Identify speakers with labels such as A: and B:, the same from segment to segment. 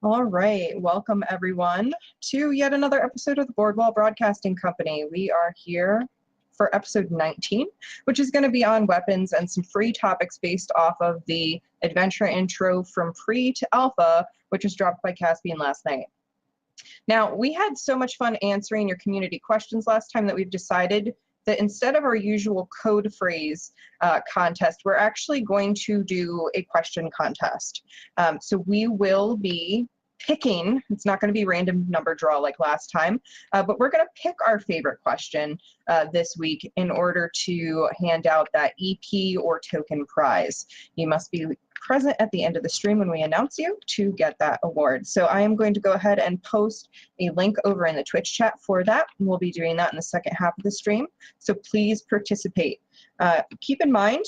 A: All right, welcome everyone to yet another episode of the Boardwall Broadcasting Company. We are here for episode 19, which is going to be on weapons and some free topics based off of the adventure intro from pre to alpha, which was dropped by Caspian last night. Now, we had so much fun answering your community questions last time that we've decided that instead of our usual code phrase contest, we're actually going to do a question contest. So we will be picking, it's not going to be random number draw like last time, but we're going to pick our favorite question this week in order to hand out that EP or token prize. You must be present at the end of the stream when we announce you to get that award. So I am going to go ahead and post a link over in the Twitch chat for that. We'll be doing that in the second half of the stream. So please participate. Keep in mind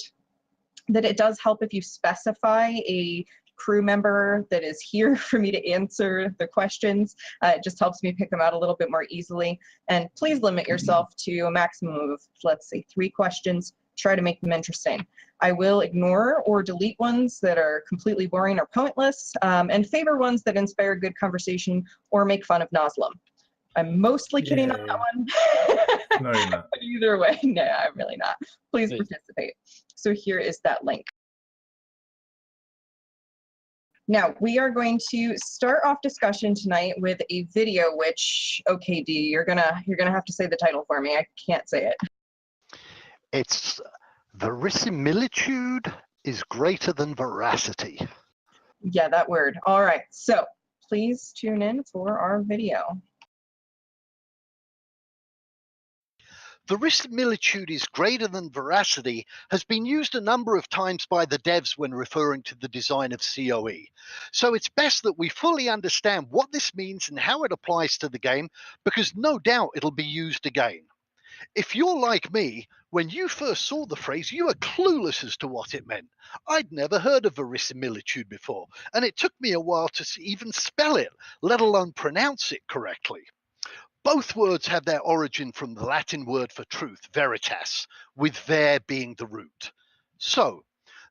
A: that it does help if you specify a crew member that is here for me to answer the questions. It just helps me pick them out a little bit more easily. And please limit yourself to a maximum of, let's say, 3 questions. Try to make them interesting. I will ignore or delete ones that are completely boring or pointless, and favor ones that inspire good conversation or make fun of Noslam. I'm mostly kidding on that one.
B: No, you're not.
A: But either way, no, I'm really not. Please participate. So here is that link. Now, we are going to start off discussion tonight with a video which, okay, Dee, you're gonna have to say the title for me. I can't say it.
C: It's verisimilitude is greater than veracity.
A: Yeah, that word. All right, so please tune in for our video.
C: Verisimilitude is greater than veracity has been used a number of times by the devs when referring to the design of COE. So it's best that we fully understand what this means and how it applies to the game, because no doubt it'll be used again. If you're like me, when you first saw the phrase, you were clueless as to what it meant. I'd never heard of verisimilitude before, and it took me a while to even spell it, let alone pronounce it correctly. Both words have their origin from the Latin word for truth, veritas, with ver being the root. So,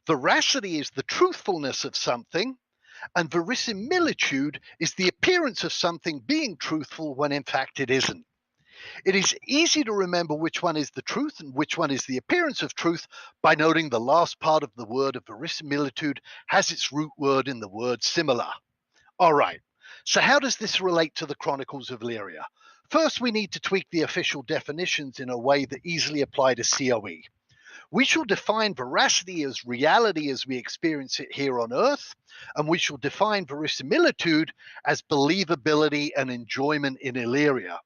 C: veracity is the truthfulness of something, and verisimilitude is the appearance of something being truthful when in fact it isn't. It is easy to remember which one is the truth and which one is the appearance of truth by noting the last part of the word of verisimilitude has its root word in the word similar. All right, so how does this relate to the Chronicles of Lyria? First, we need to tweak the official definitions in a way that easily apply to COE. We shall define veracity as reality as we experience it here on Earth, and we shall define verisimilitude as believability and enjoyment in Illyria.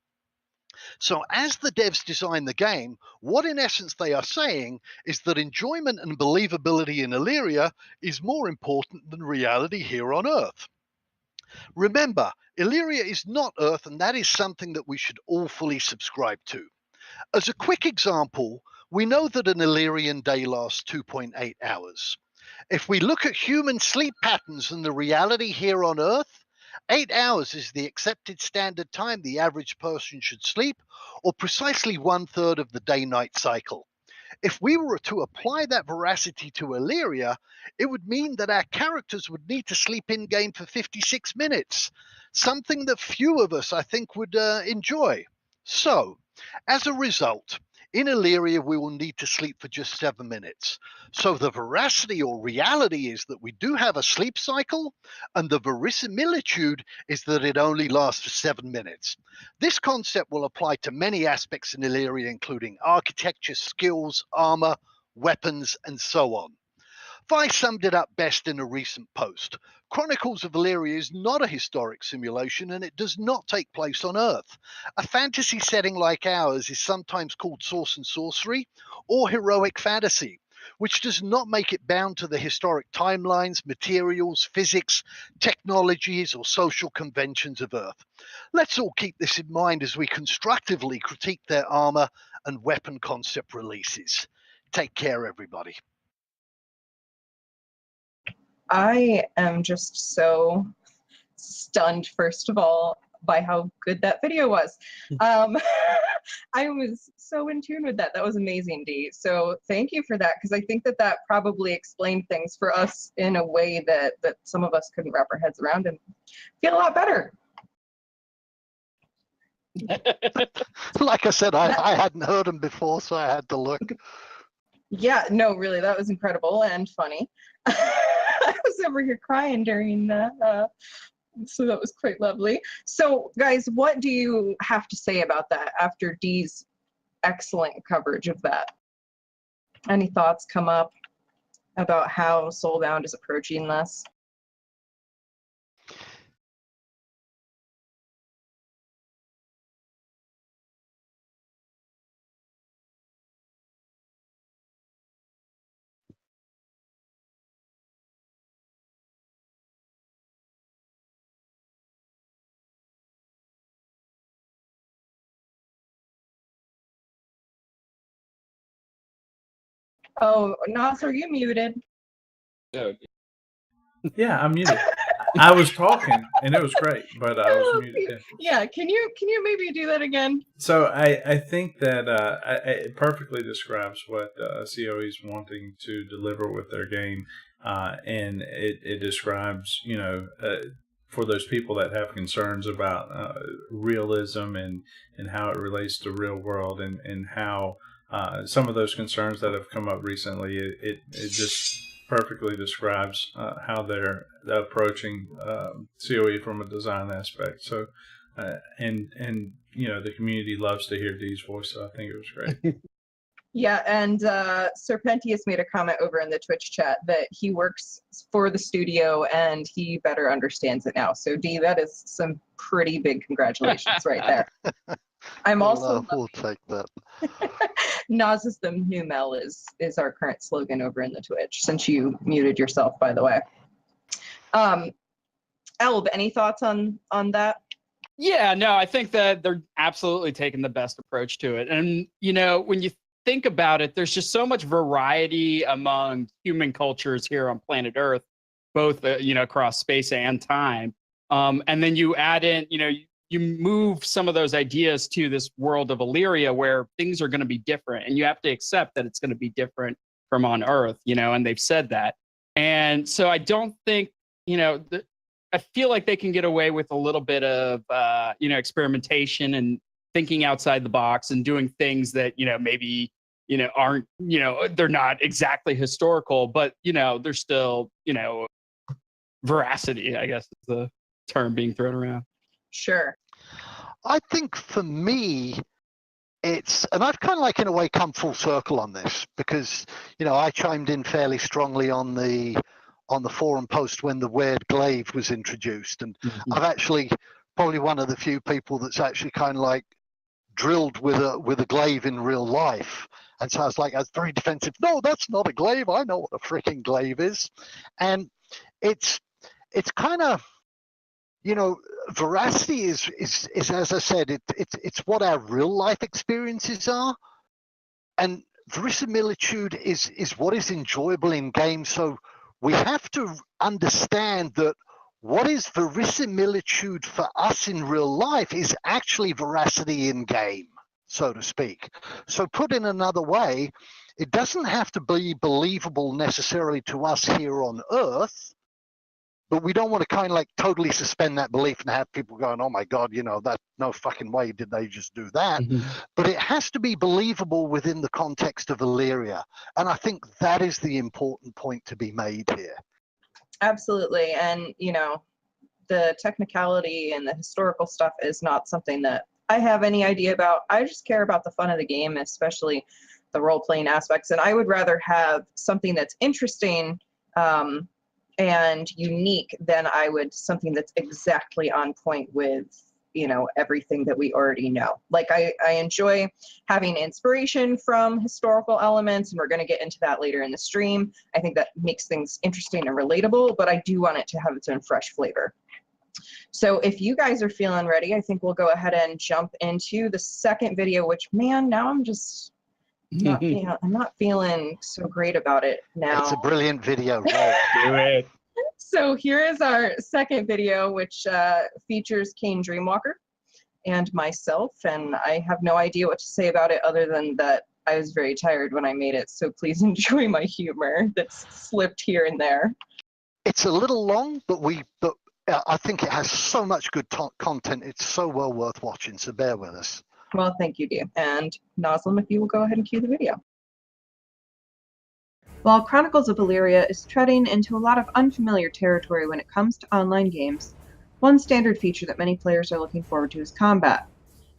C: So as the devs design the game, what in essence they are saying is that enjoyment and believability in Illyria is more important than reality here on Earth. Remember, Illyria is not Earth, and that is something that we should all fully subscribe to. As a quick example, we know that an Illyrian day lasts 2.8 hours. If we look at human sleep patterns and the reality here on Earth, 8 hours is the accepted standard time the average person should sleep, or precisely 1/3 of the day-night cycle. If we were to apply that veracity to Illyria, it would mean that our characters would need to sleep in-game for 56 minutes, something that few of us, I think, would enjoy. So, as a result, in Illyria, we will need to sleep for just 7 minutes. So the veracity or reality is that we do have a sleep cycle, and the verisimilitude is that it only lasts for 7 minutes. This concept will apply to many aspects in Illyria, including architecture, skills, armor, weapons, and so on. Vi summed it up best in a recent post. Chronicles of Illyria is not a historic simulation, and it does not take place on Earth. A fantasy setting like ours is sometimes called source and sorcery or heroic fantasy, which does not make it bound to the historic timelines, materials, physics, technologies, or social conventions of Earth. Let's all keep this in mind as we constructively critique their armor and weapon concept releases. Take care, everybody.
A: I am just so stunned, first of all, by how good that video was. I was so in tune with that. That was amazing, Dee. So thank you for that, because I think that that probably explained things for us in a way that some of us couldn't wrap our heads around and feel a lot better.
C: Like I said, I hadn't heard them before, so I had to look.
A: Yeah, no, really, that was incredible and funny. I was over here crying during that, so that was quite lovely. So, guys, what do you have to say about that after Dee's excellent coverage of that? Any thoughts come up about how Soulbound is approaching this? Oh, Nas, are you muted?
B: No.
D: Yeah, I'm muted. I was talking and it was great, but I was muted.
A: Yeah, can you maybe do that again?
D: So I think that it perfectly describes what COE is wanting to deliver with their game, and it describes, for those people that have concerns about realism and how it relates to real world, and how some of those concerns that have come up recently, it just perfectly describes how they're approaching COE from a design aspect. So, and the community loves to hear Dee's voice, so I think it was great.
A: Yeah, and Serpentius made a comment over in the Twitch chat that he works for the studio and he better understands it now. So Dee, that is some pretty big congratulations right there. I'm also
C: We'll take that.
A: Nas is the new Mel is our current slogan over in the Twitch, since you muted yourself, by the way. Elb, any thoughts on that?
B: Yeah, no, I think that they're absolutely taking the best approach to it. And, when you think about it, there's just so much variety among human cultures here on planet Earth, both, across space and time. And then you add in, you move some of those ideas to this world of Illyria where things are going to be different, and you have to accept that it's going to be different from on Earth, and they've said that. And so I don't think, I feel like they can get away with a little bit of, experimentation and thinking outside the box and doing things that, maybe, aren't, they're not exactly historical, but, there's still, veracity, I guess is the term being thrown around.
A: Sure.
C: I think for me, and I've kind of in a way come full circle on this, because, I chimed in fairly strongly on the forum post when the weird glaive was introduced. And I've actually probably one of the few people that's actually kind of drilled with a glaive in real life. And so I was very defensive. No, that's not a glaive. I know what a freaking glaive is. And it's kind of, veracity is as I said, it's what our real life experiences are, and verisimilitude is what is enjoyable in games. So we have to understand that what is verisimilitude for us in real life is actually veracity in game, so to speak. So put in another way, it doesn't have to be believable necessarily to us here on Earth, but we don't want to kind of totally suspend that belief and have people going, oh my God, that no fucking way did they just do that. But it has to be believable within the context of Illyria. And I think that is the important point to be made here.
A: Absolutely. And, the technicality and the historical stuff is not something that I have any idea about. I just care about the fun of the game, especially the role-playing aspects. And I would rather have something that's interesting, and unique than I would something that's exactly on point with, everything that we already know. I enjoy having inspiration from historical elements, and we're going to get into that later in the stream. I think that makes things interesting and relatable, but I do want it to have its own fresh flavor. So if you guys are feeling ready, I think we'll go ahead and jump into the second video, which, man, now I'm just I'm not feeling so great about it now.
C: It's a brilliant video. Roll.
B: Do it.
A: So here is our second video, which features Kane Dreamwalker. and myself, and I have no idea what to say about it other than that I was very tired when I made it, so please enjoy my humor that's slipped here and there.
C: It's a little long, but I think it has so much good content. It's so well worth watching, so bear with us.
A: Well, thank you, dear. And Noslem, if you will go ahead and cue the video. While Chronicles of Elyria is treading into a lot of unfamiliar territory when it comes to online games, one standard feature that many players are looking forward to is combat.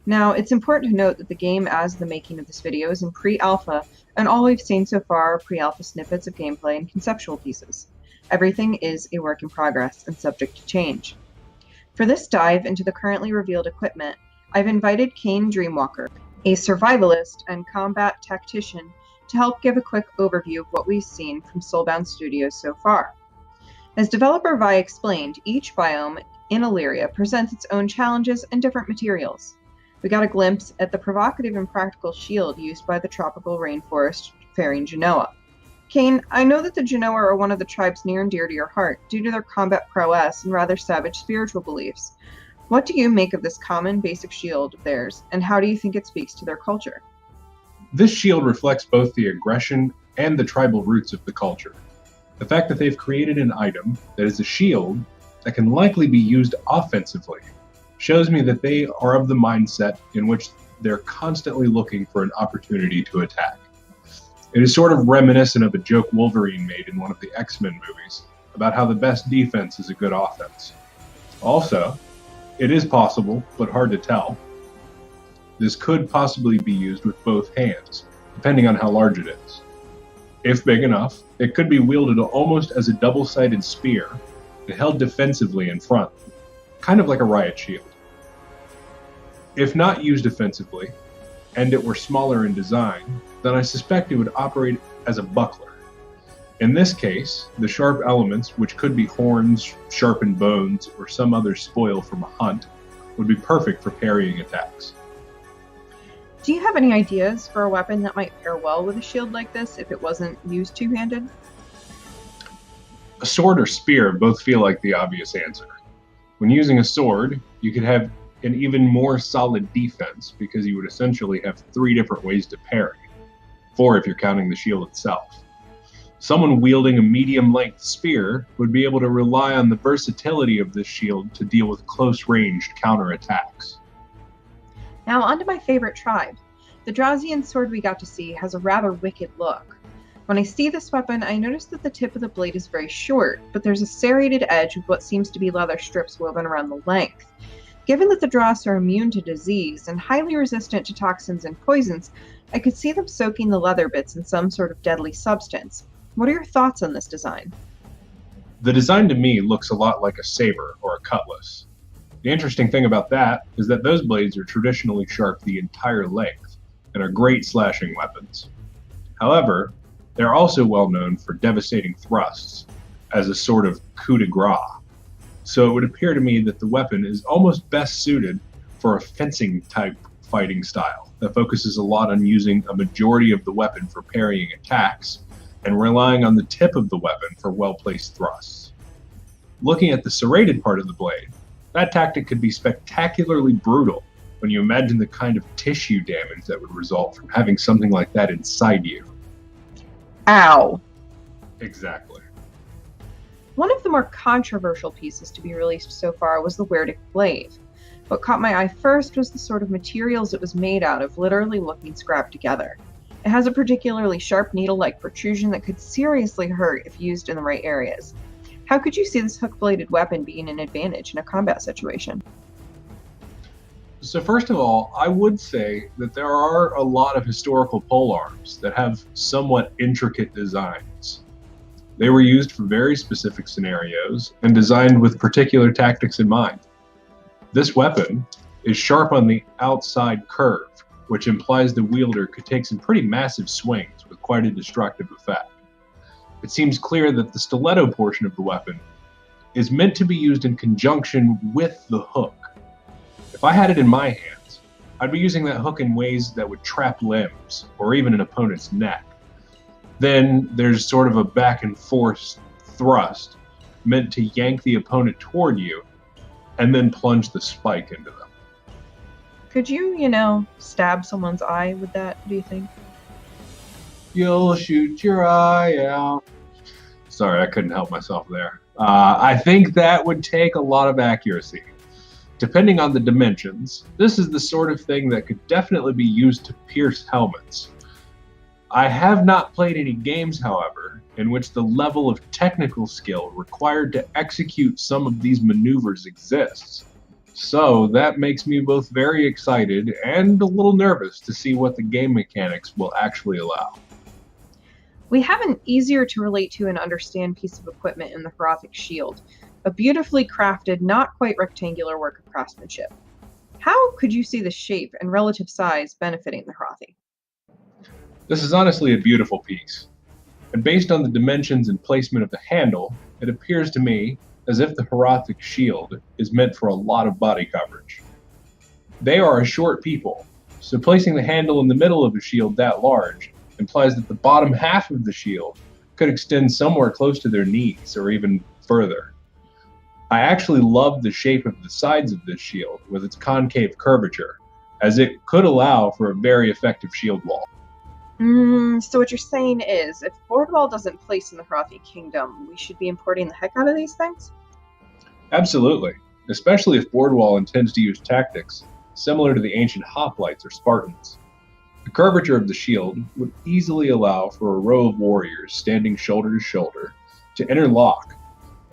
A: Now, it's important to note that the game as the making of this video is in pre-alpha, and all we've seen so far are pre-alpha snippets of gameplay and conceptual pieces. Everything is a work in progress and subject to change. For this dive into the currently revealed equipment, I've invited Kane Dreamwalker, a survivalist and combat tactician, to help give a quick overview of what we've seen from Soulbound Studios so far. As developer Vi explained, each biome in Elyria presents its own challenges and different materials. We got a glimpse at the provocative and practical shield used by the tropical rainforest-faring Genoa. Kane, I know that the Genoa are one of the tribes near and dear to your heart due to their combat prowess and rather savage spiritual beliefs. What do you make of this common basic shield of theirs, and how do you think it speaks to their culture?
E: This shield reflects both the aggression and the tribal roots of the culture. The fact that they've created an item that is a shield that can likely be used offensively shows me that they are of the mindset in which they're constantly looking for an opportunity to attack. It is sort of reminiscent of a joke Wolverine made in one of the X-Men movies about how the best defense is a good offense. Also, it is possible, but hard to tell, this could possibly be used with both hands, depending on how large it is. If big enough, it could be wielded almost as a double-sided spear and held defensively in front, kind of like a riot shield. If not used offensively, and it were smaller in design, then I suspect it would operate as a buckler. In this case, the sharp elements, which could be horns, sharpened bones, or some other spoil from a hunt, would be perfect for parrying attacks.
A: Do you have any ideas for a weapon that might pair well with a shield like this if it wasn't used two-handed?
E: A sword or spear both feel like the obvious answer. When using a sword, you could have an even more solid defense because you would essentially have 3 different ways to parry, 4 if you're counting the shield itself. Someone wielding a medium-length spear would be able to rely on the versatility of this shield to deal with close-ranged counterattacks.
A: Now onto my favorite tribe. The Drauzian sword we got to see has a rather wicked look. When I see this weapon, I notice that the tip of the blade is very short, but there's a serrated edge with what seems to be leather strips woven around the length. Given that the Dross are immune to disease and highly resistant to toxins and poisons, I could see them soaking the leather bits in some sort of deadly substance. What are your thoughts on this design?
E: The design to me looks a lot like a saber or a cutlass. The interesting thing about that is that those blades are traditionally sharp the entire length and are great slashing weapons. However, they're also well known for devastating thrusts as a sort of coup de grace. So it would appear to me that the weapon is almost best suited for a fencing type fighting style that focuses a lot on using a majority of the weapon for parrying attacks and relying on the tip of the weapon for well-placed thrusts. Looking at the serrated part of the blade, that tactic could be spectacularly brutal when you imagine the kind of tissue damage that would result from having something like that inside you.
A: Ow!
E: Exactly.
A: One of the more controversial pieces to be released so far was the Werdic blade. What caught my eye first was the sort of materials it was made out of, literally looking scrapped together. It has a particularly sharp needle-like protrusion that could seriously hurt if used in the right areas. How could you see this hook-bladed weapon being an advantage in a combat situation?
E: So first of all, I would say that there are a lot of historical polearms that have somewhat intricate designs. They were used for very specific scenarios and designed with particular tactics in mind. This weapon is sharp on the outside curve, which implies the wielder could take some pretty massive swings with quite a destructive effect. It seems clear that the stiletto portion of the weapon is meant to be used in conjunction with the hook. If I had it in my hands, I'd be using that hook in ways that would trap limbs or even an opponent's neck. Then there's sort of a back and forth thrust meant to yank the opponent toward you and then plunge the spike into them.
A: Could you, stab someone's eye with that, do you think?
E: You'll shoot your eye out. Sorry, I couldn't help myself there. I think that would take a lot of accuracy. Depending on the dimensions, this is the sort of thing that could definitely be used to pierce helmets. I have not played any games, however, in which the level of technical skill required to execute some of these maneuvers exists. So that makes me both very excited and a little nervous to see what the game mechanics will actually allow.
A: We have an easier to relate to and understand piece of equipment in the Herothic shield, a beautifully crafted, not quite rectangular work of craftsmanship. How could you see the shape and relative size benefiting the Herothi?
E: This is honestly a beautiful piece, and based on the dimensions and placement of the handle, it appears to me as if the Herothic shield is meant for a lot of body coverage. They are a short people, so placing the handle in the middle of a shield that large implies that the bottom half of the shield could extend somewhere close to their knees or even further. I actually love the shape of the sides of this shield with its concave curvature, as it could allow for a very effective shield wall.
A: So what you're saying is, if Boardwall doesn't place in the Herothi Kingdom, we should be importing the heck out of these things?
E: Absolutely, especially if Boardwall intends to use tactics similar to the ancient hoplites or Spartans. The curvature of the shield would easily allow for a row of warriors standing shoulder to shoulder to interlock,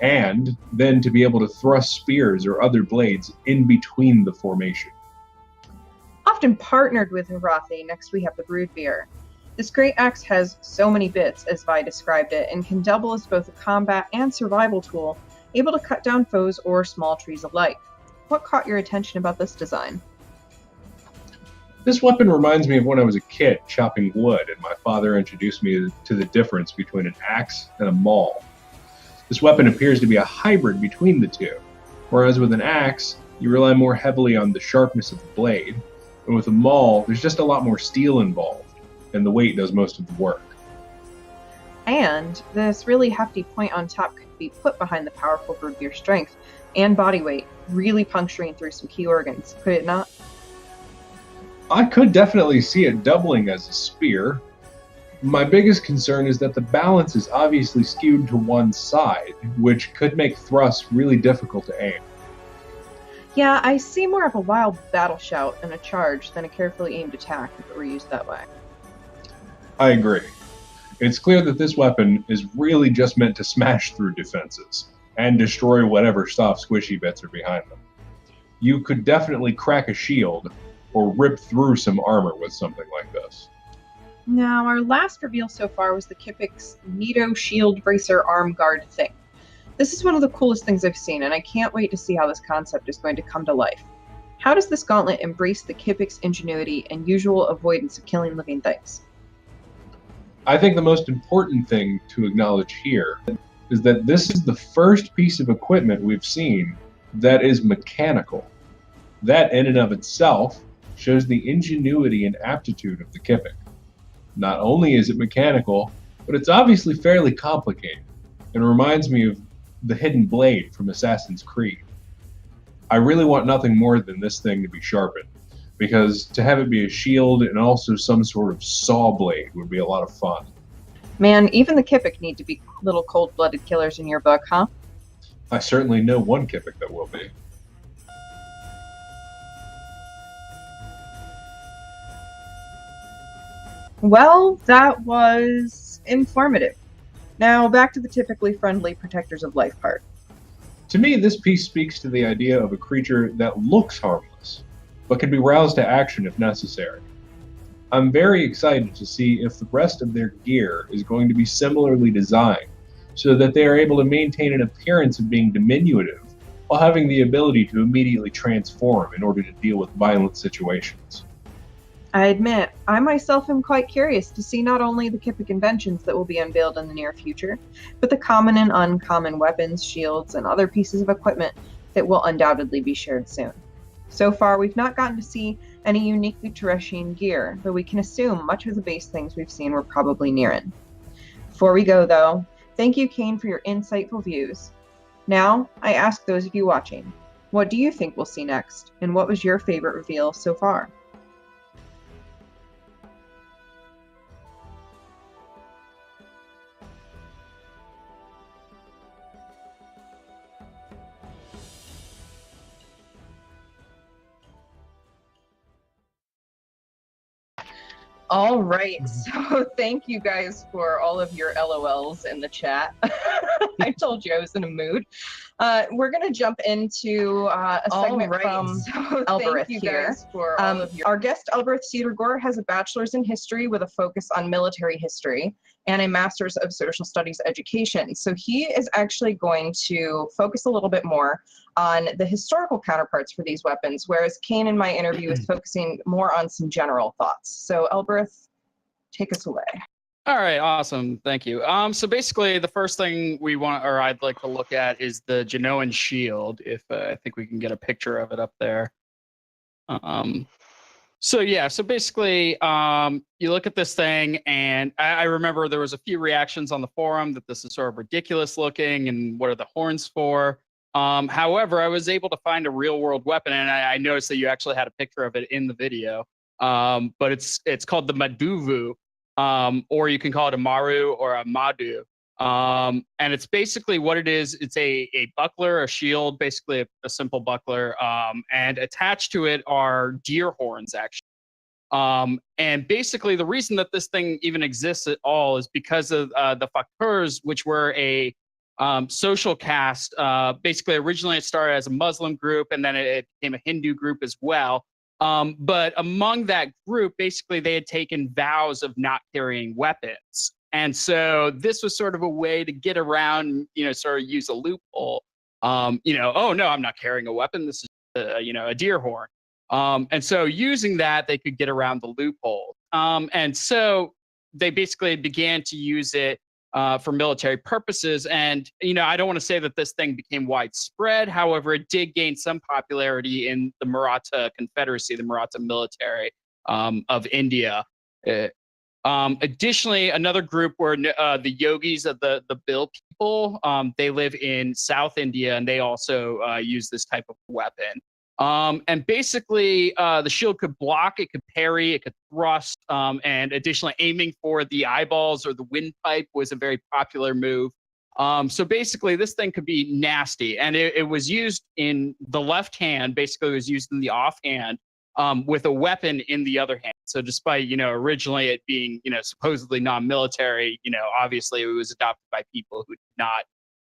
E: and then to be able to thrust spears or other blades in between the formation.
A: Often partnered with Herothi, next we have the Broodbeer. This great axe has so many bits, as Vi described it, and can double as both a combat and survival tool, able to cut down foes or small trees alike. What caught your attention about this design?
E: This weapon reminds me of when I was a kid chopping wood and my father introduced me to the difference between an axe and a maul. This weapon appears to be a hybrid between the two, whereas with an axe, you rely more heavily on the sharpness of the blade, and with a maul, there's just a lot more steel involved, and the weight does most of the work.
A: And this really hefty point on top could be put behind the powerful Broodbeer strength and body weight, really puncturing through some key organs, could it not?
E: I could definitely see it doubling as a spear. My biggest concern is that the balance is obviously skewed to one side, which could make thrusts really difficult to aim.
A: Yeah, I see more of a wild battle shout and a charge than a carefully aimed attack if it were used that way.
E: I agree. It's clear that this weapon is really just meant to smash through defenses and destroy whatever soft squishy bits are behind them. You could definitely crack a shield or rip through some armor with something like this.
A: Now, our last reveal so far was the Kipik's Nito Shield Bracer Arm Guard thing. This is one of the coolest things I've seen, and I can't wait to see how this concept is going to come to life. How does this gauntlet embrace the Kipik's ingenuity and usual avoidance of killing living things?
E: I think the most important thing to acknowledge here is that this is the first piece of equipment we've seen that is mechanical. That in and of itself shows the ingenuity and aptitude of the Kipik. Not only is it mechanical, but it's obviously fairly complicated, and reminds me of the hidden blade from Assassin's Creed. I really want nothing more than this thing to be sharpened, because to have it be a shield and also some sort of saw blade would be a lot of fun.
A: Man, even the Kipik need to be little cold-blooded killers in your book, huh?
E: I certainly know one Kipik that will be.
A: Well, that was informative. Now, back to the typically friendly protectors of life part.
E: To me, this piece speaks to the idea of a creature that looks harmless, but can be roused to action if necessary. I'm very excited to see if the rest of their gear is going to be similarly designed, so that they are able to maintain an appearance of being diminutive, while having the ability to immediately transform in order to deal with violent situations.
A: I admit, I myself am quite curious to see not only the Kipik inventions that will be unveiled in the near future, but the common and uncommon weapons, shields, and other pieces of equipment that will undoubtedly be shared soon. So far, we've not gotten to see any uniquely Tereshian gear, though we can assume much of the base things we've seen were probably Niran. Before we go, though, thank you, Kane, for your insightful views. Now, I ask those of you watching, What do you think we'll see next? And what was your favorite reveal so far? All right, so thank you guys for all of your LOLs in the chat. I told you I was in a mood. We're going to jump into a segment from Albereth here. Our guest, Albereth Cedergore, has a bachelor's in history with a focus on military history and a master's of social studies education. So he is actually going to focus a little bit more on the historical counterparts for these weapons, whereas Kane in my interview is focusing more on some general thoughts. So Albereth, take us away.
B: All right, awesome. Thank you. So basically, the first thing we want, or I'd like to look at, is the Genoan shield. If I think we can get a picture of it up there. So yeah, so basically, you look at this thing, and I remember there was a few reactions on the forum that this is sort of ridiculous looking, and what are the horns for? However, I was able to find a real world weapon, and I noticed that you actually had a picture of it in the video. But it's called the Maduvu. Or you can call it a Maru or a Madu. And it's basically what it is. It's a buckler, a shield, basically a simple buckler. And attached to it are deer horns, actually. And basically the reason that this thing even exists at all is because of the Fakturs, which were a social caste. Basically, originally it started as a Muslim group, and then it became a Hindu group as well. But among that group, basically, they had taken vows of not carrying weapons. And so this was sort of a way to get around, sort of use a loophole. Oh, no, I'm not carrying a weapon. This is, a deer horn. And so using that, they could get around the loophole. And so they basically began to use it for military purposes. And, I don't want to say that this thing became widespread. However, it did gain some popularity in the Maratha Confederacy, the Maratha military of India. Additionally, another group were the yogis of the Bhil people. They live in South India, and they also use this type of weapon. And basically, the shield could block, it could parry, it could thrust, and additionally, aiming for the eyeballs or the windpipe was a very popular move. So basically, this thing could be nasty, and it was used in the left hand. Basically, it was used in the offhand with a weapon in the other hand. So despite originally it being supposedly non-military, obviously it was adopted by people who did not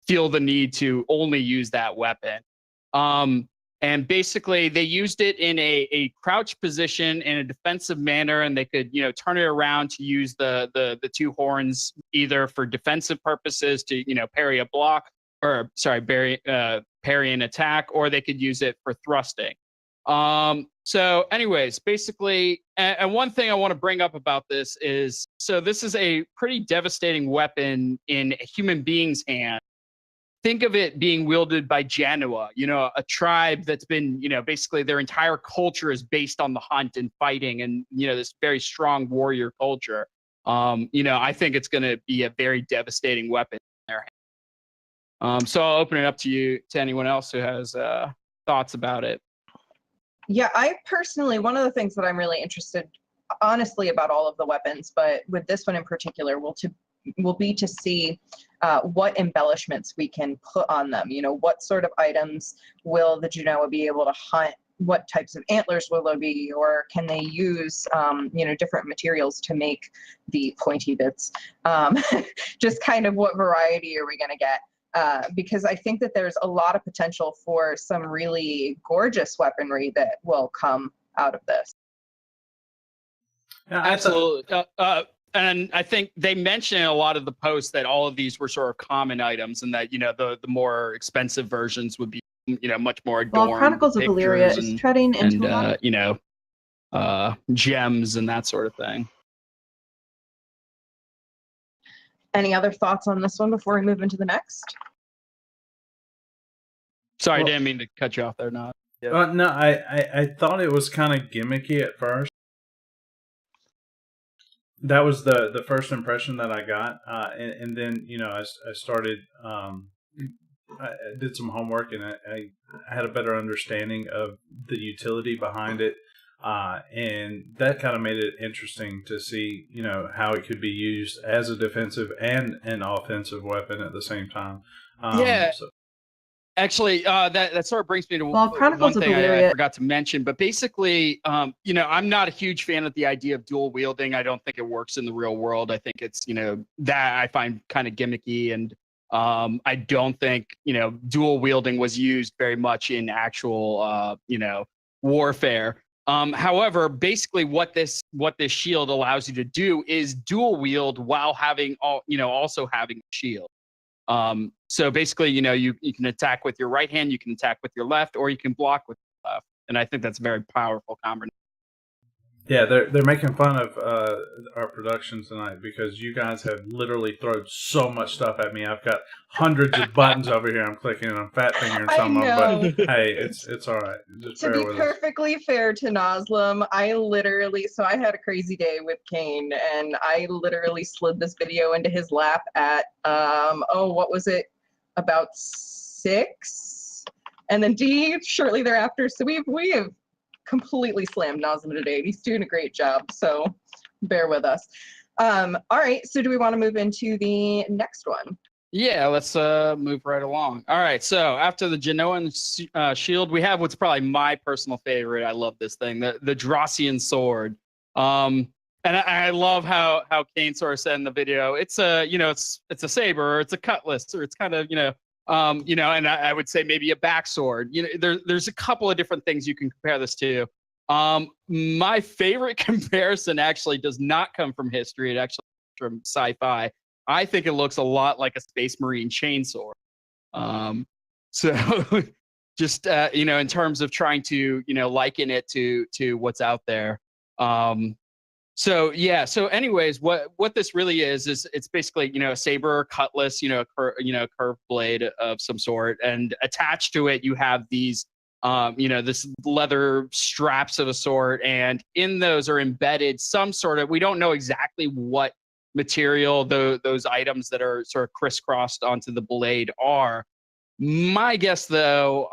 B: feel the need to only use that weapon. And basically, they used it in a crouch position in a defensive manner, and they could, turn it around to use the two horns either for defensive purposes to, parry a block, or parry an attack, or they could use it for thrusting. So, anyways, basically, and one thing I want to bring up about this is, so this is a pretty devastating weapon in a human being's hand. Think of it being wielded by Janua, a tribe that's been, basically their entire culture is based on the hunt and fighting and, this very strong warrior culture. I think it's going to be a very devastating weapon in their hand. So I'll open it up to anyone else who has thoughts about it.
A: Yeah, I personally, one of the things that I'm really interested, honestly, about all of the weapons, but with this one in particular, will be to see what embellishments we can put on them. What sort of items will the Genoa be able to hunt? What types of antlers will there be? Or can they use, different materials to make the pointy bits? Just kind of what variety are we going to get? Because I think that there's a lot of potential for some really gorgeous weaponry that will come out of this.
B: Yeah, absolutely. And I think they mentioned in a lot of the posts that all of these were sort of common items, and that the more expensive versions would be much more adorned.
A: Well, Chronicles of Valyria is treading into
B: gems and that sort of thing.
A: Any other thoughts on this one before we move into the next?
B: Sorry, I didn't mean to cut you off there. No,
D: I thought it was kind of gimmicky at first. That was the first impression that I got, and then I started did some homework and I had a better understanding of the utility behind it. And that kind of made it interesting to see, how it could be used as a defensive and an offensive weapon at the same time.
B: Yeah.
D: So.
B: Actually, that sort of brings me to
F: Well,
B: one
F: Chronicles of
B: thing I
F: Valyria-
B: forgot to mention. But basically, I'm not a huge fan of the idea of dual wielding. I don't think it works in the real world. I think it's, that I find kind of gimmicky, and I don't think, dual wielding was used very much in actual, warfare. However, basically, what this shield allows you to do is dual wield while having also having a shield. So basically, you can attack with your right hand, you can attack with your left, or you can block with your left. And I think that's a very powerful combination.
D: Yeah, they're making fun of our production tonight because you guys have literally thrown so much stuff at me. I've got hundreds of buttons over here I'm clicking and I'm fat fingering some of them. But hey, it's all right. Just
A: To
D: bear
A: be
D: with us.
A: perfectly fair to Noslam, I had a crazy day with Kane, and I literally slid this video into his lap at what was it, about 6, and then D shortly thereafter. So we have completely slammed Noslam today. He's doing a great job, so bear with us. All right, so do we want to move into the next one?
B: Yeah, let's move right along. All right, so after the Genoan shield, we have what's probably my personal favorite. I love this thing, the Drossian sword. And I love how Kane sort of said in the video, it's a it's a saber, or it's a cutlass, or it's kind of and I would say maybe a backsword. There's a couple of different things you can compare this to. My favorite comparison actually does not come from history. It actually comes from sci-fi. I think it looks a lot like a Space Marine chainsaw. So just in terms of trying to liken it to what's out there. So anyways, what this really is it's basically a saber or cutlass, a curved blade of some sort, and attached to it you have these this leather straps of a sort, and in those are embedded some sort of, we don't know exactly what material those items that are sort of crisscrossed onto the blade are. My guess, though,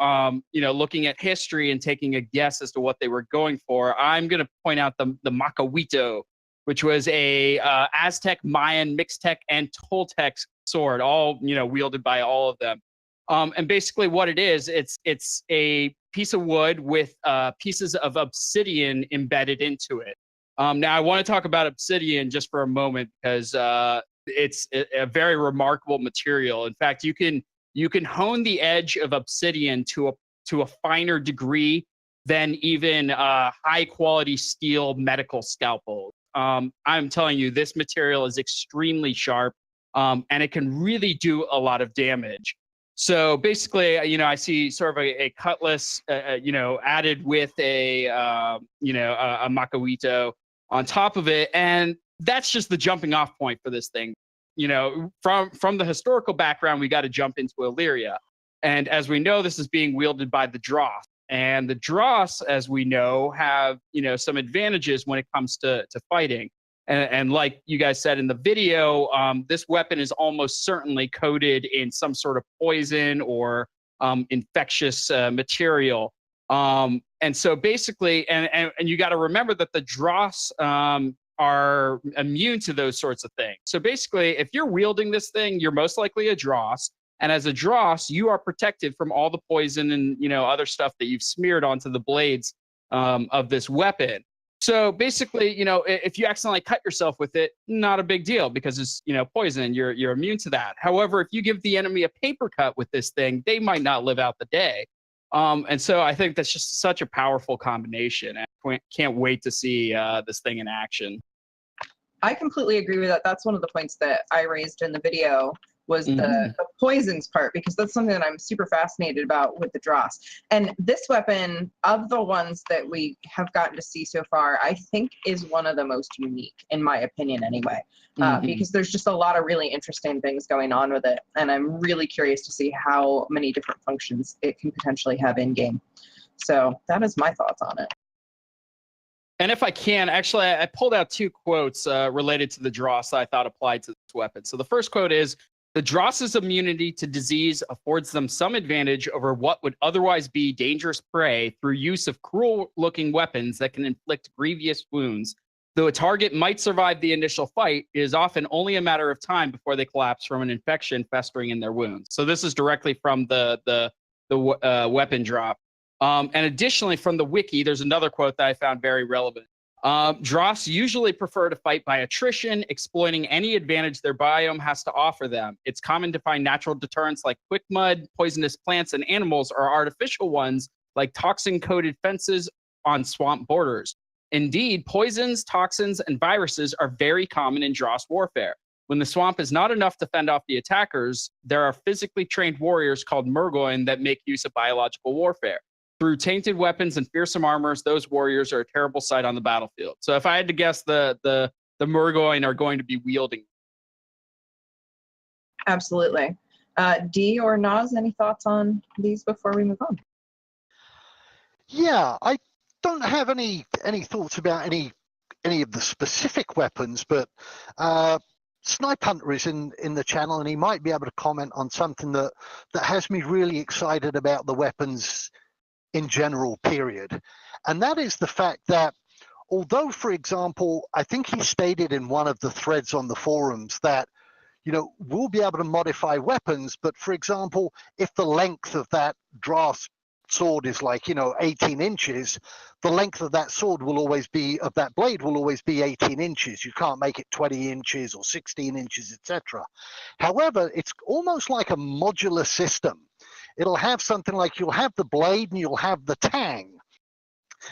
B: looking at history and taking a guess as to what they were going for, I'm going to point out the Macahuito, which was a Aztec, Mayan, Mixtec, and Toltec sword, all wielded by all of them. And basically, what it is, it's a piece of wood with pieces of obsidian embedded into it. Now, I want to talk about obsidian just for a moment because it's a very remarkable material. In fact, you can hone the edge of obsidian to a finer degree than even high quality steel medical scalpels. I'm telling you, this material is extremely sharp, and it can really do a lot of damage. So basically, I see sort of a cutlass, added with a Macahuito on top of it, and that's just the jumping off point for this thing. From the historical background, we got to jump into Illyria. And as we know, this is being wielded by the Dross. And the Dross, as we know, have, some advantages when it comes to fighting. And like you guys said in the video, this weapon is almost certainly coated in some sort of poison or infectious material. And so basically, and you got to remember that the Dross are immune to those sorts of things. So basically, if you're wielding this thing, you're most likely a Dross. And as a Dross, you are protected from all the poison and other stuff that you've smeared onto the blades of this weapon. So basically, if you accidentally cut yourself with it, not a big deal because it's poison. You're immune to that. However, if you give the enemy a paper cut with this thing, they might not live out the day. And so I think that's just such a powerful combination. I can't wait to see this thing in action.
A: I completely agree with that. That's one of the points that I raised in the video was the poisons part, because that's something that I'm super fascinated about with the Dross. And this weapon, of the ones that we have gotten to see so far, I think is one of the most unique, in my opinion anyway, because there's just a lot of really interesting things going on with it. And I'm really curious to see how many different functions it can potentially have in-game. So that is my thoughts on it.
B: And if I can, actually, I pulled out 2 quotes related to the Dross that I thought applied to this weapon. So the first quote is, The Dross's immunity to disease affords them some advantage over what would otherwise be dangerous prey through use of cruel-looking weapons that can inflict grievous wounds. Though a target might survive the initial fight, it is often only a matter of time before they collapse from an infection festering in their wounds. So this is directly from the weapon drop. And additionally, from the wiki, there's another quote that I found very relevant. Dross usually prefer to fight by attrition, exploiting any advantage their biome has to offer them. It's common to find natural deterrents like quick mud, poisonous plants, and animals, or artificial ones like toxin-coated fences on swamp borders. Indeed, poisons, toxins, and viruses are very common in Dross warfare. When the swamp is not enough to fend off the attackers, there are physically trained warriors called Murgoyne that make use of biological warfare. Through tainted weapons and fearsome armors, those warriors are a terrible sight on the battlefield. So if I had to guess, the Murgoyne are going to be wielding.
A: Absolutely. Dee or Naz, any thoughts on these before we move on?
C: Yeah, I don't have any thoughts about any of the specific weapons, but Snipe Hunter is in the channel, and he might be able to comment on something that has me really excited about the weapons in general, period. And that is the fact that although, for example, I think he stated in one of the threads on the forums that, you know, we'll be able to modify weapons, but for example, if the length of that Dross sword is like, you know, 18 inches, the length of that sword will always be, of that blade will always be 18 inches. You can't make it 20 inches or 16 inches, etc. However, it's almost like a modular system. It'll have something like you'll have the blade and you'll have the tang.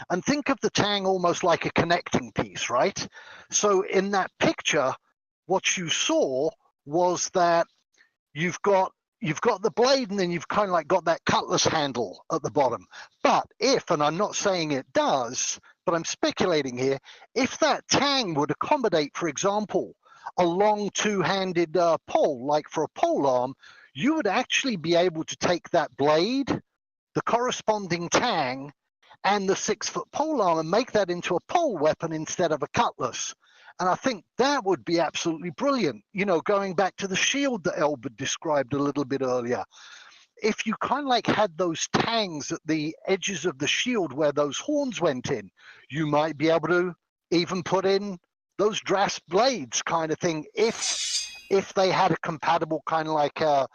C: And think of the tang almost like a connecting piece, right? So in that picture, what you saw was that you've got the blade, and then you've kind of like got that cutlass handle at the bottom. But if, and I'm not saying it does, but I'm speculating here, if that tang would accommodate, for example, a long two-handed pole, like for a pole arm, you would actually be able to take that blade, the corresponding tang, and the 6-foot pole arm and make that into a pole weapon instead of a cutlass. And I think that would be absolutely brilliant. You know, going back to the shield that Elbert described a little bit earlier. If you kind of like had those tangs at the edges of the shield where those horns went in, you might be able to even put in those Dross blades kind of thing if they had a compatible kind of like a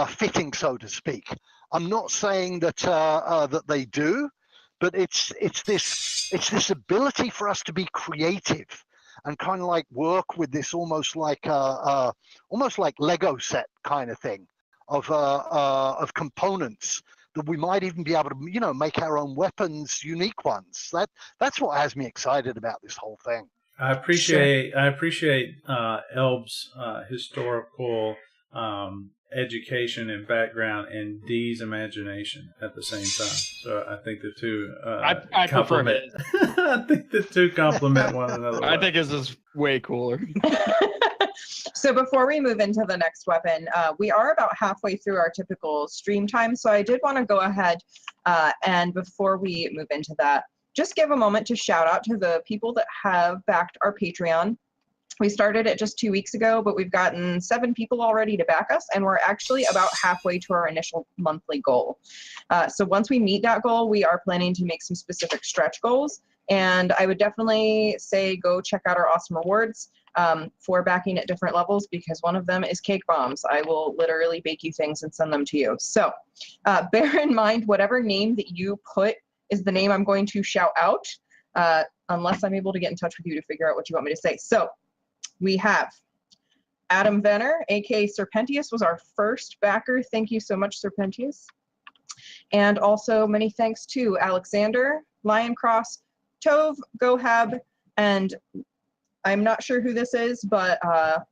C: fitting, so to speak. I'm not saying that that they do, but it's this ability for us to be creative and kind of like work with this almost like Lego set kind of thing of components that we might even be able to, you know, make our own weapons, unique ones. That's what has me excited about this whole thing.
D: I appreciate Elb's historical education and background and Dee's imagination at the same time. So I think the two
B: I
D: complement. I think the two complement one another.
B: I think this is way cooler.
A: So before we move into the next weapon, we are about halfway through our typical stream time. So I did want to go ahead and before we move into that, just give a moment to shout out to the people that have backed our Patreon. We started it just 2 weeks ago, but we've gotten 7 people already to back us, and we're actually about halfway to our initial monthly goal. So once we meet that goal, we are planning to make some specific stretch goals, and I would definitely say go check out our awesome rewards for backing at different levels, because one of them is cake bombs. I will literally bake you things and send them to you. So bear in mind, whatever name that you put is the name I'm going to shout out, unless I'm able to get in touch with you to figure out what you want me to say. So we have Adam Venner, aka Serpentius, was our first backer. Thank you so much, Serpentius. And also many thanks to Alexander, Lioncross, Tove, Gohab, and I'm not sure who this is, but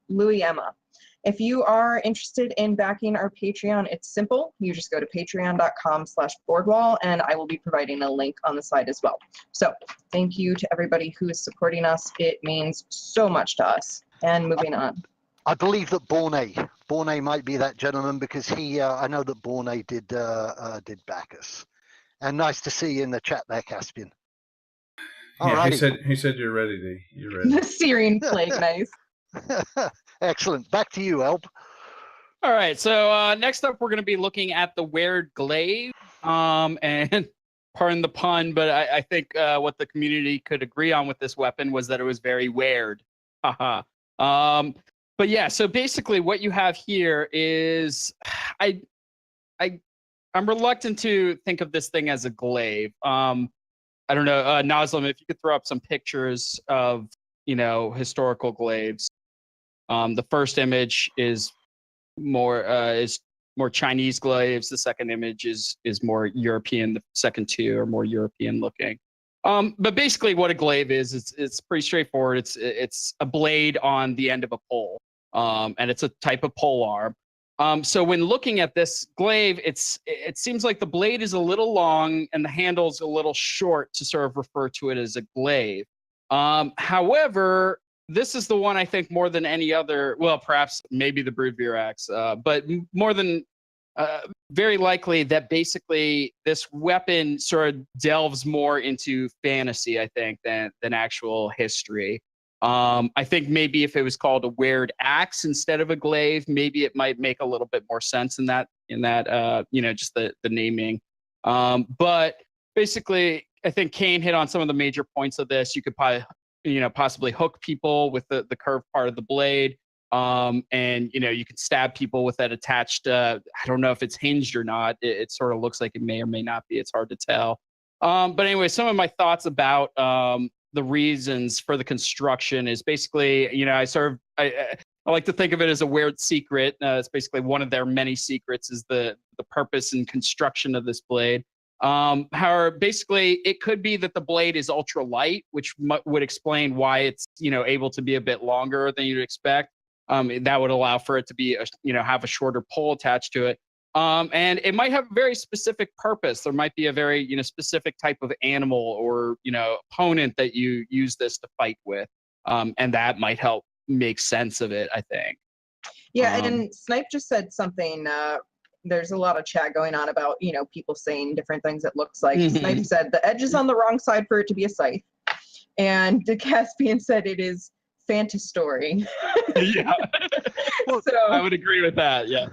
A: Louis Emma. If you are interested in backing our Patreon, it's simple. You just go to patreon.com/boardwall, and I will be providing a link on the side as well. So thank you to everybody who is supporting us. It means so much to us. And moving on.
C: I believe that Borne might be that gentleman, because he, I know that Borne did back us. And nice to see you in the chat there, Caspian.
D: Yeah, he said you're ready, Dee. You're ready.
A: The Syrian plague, nice.
C: Excellent. Back to you, Elb.
B: All right. So next up, we're going to be looking at the Weird Glaive. And pardon the pun, but I think what the community could agree on with this weapon was that it was very weird. Haha. But yeah, so basically what you have here is I'm reluctant to think of this thing as a glaive. I don't know, Nazlim, if you could throw up some pictures of, historical glaives. The first image is more Chinese glaives. The second image is more European. The second two are more European looking. But basically, what a glaive is, it's pretty straightforward. It's a blade on the end of a pole, and it's a type of pole arm. So when looking at this glaive, it seems like the blade is a little long and the handle's a little short to sort of refer to it as a glaive. However, this is the one I think more than any other, well, perhaps maybe the Broodveer axe, but more than very likely that basically this weapon sort of delves more into fantasy, I think, than actual history. I think maybe if it was called a weird axe instead of a glaive, maybe it might make a little bit more sense in that just the naming. But basically, I think Kane hit on some of the major points of this. You could probably, possibly hook people with the curved part of the blade. And you can stab people with that attached. I don't know if it's hinged or not. It sort of looks like it may or may not be. It's hard to tell. But anyway, some of my thoughts about the reasons for the construction is basically, I like to think of it as a weird secret. It's basically one of their many secrets is the purpose and construction of this blade. However, basically, it could be that the blade is ultra light, which would explain why it's able to be a bit longer than you'd expect. That would allow for it to be have a shorter pole attached to it. And it might have a very specific purpose. There might be a very specific type of animal or opponent that you use this to fight with, and that might help make sense of it, I think.
A: Yeah, and Snipe just said something. There's a lot of chat going on about people saying different things it looks like. Snipe said the edge is on the wrong side for it to be a scythe, and the Caspian said it is Phantastory.
B: Yeah.
A: So
B: I would agree with that. Yeah.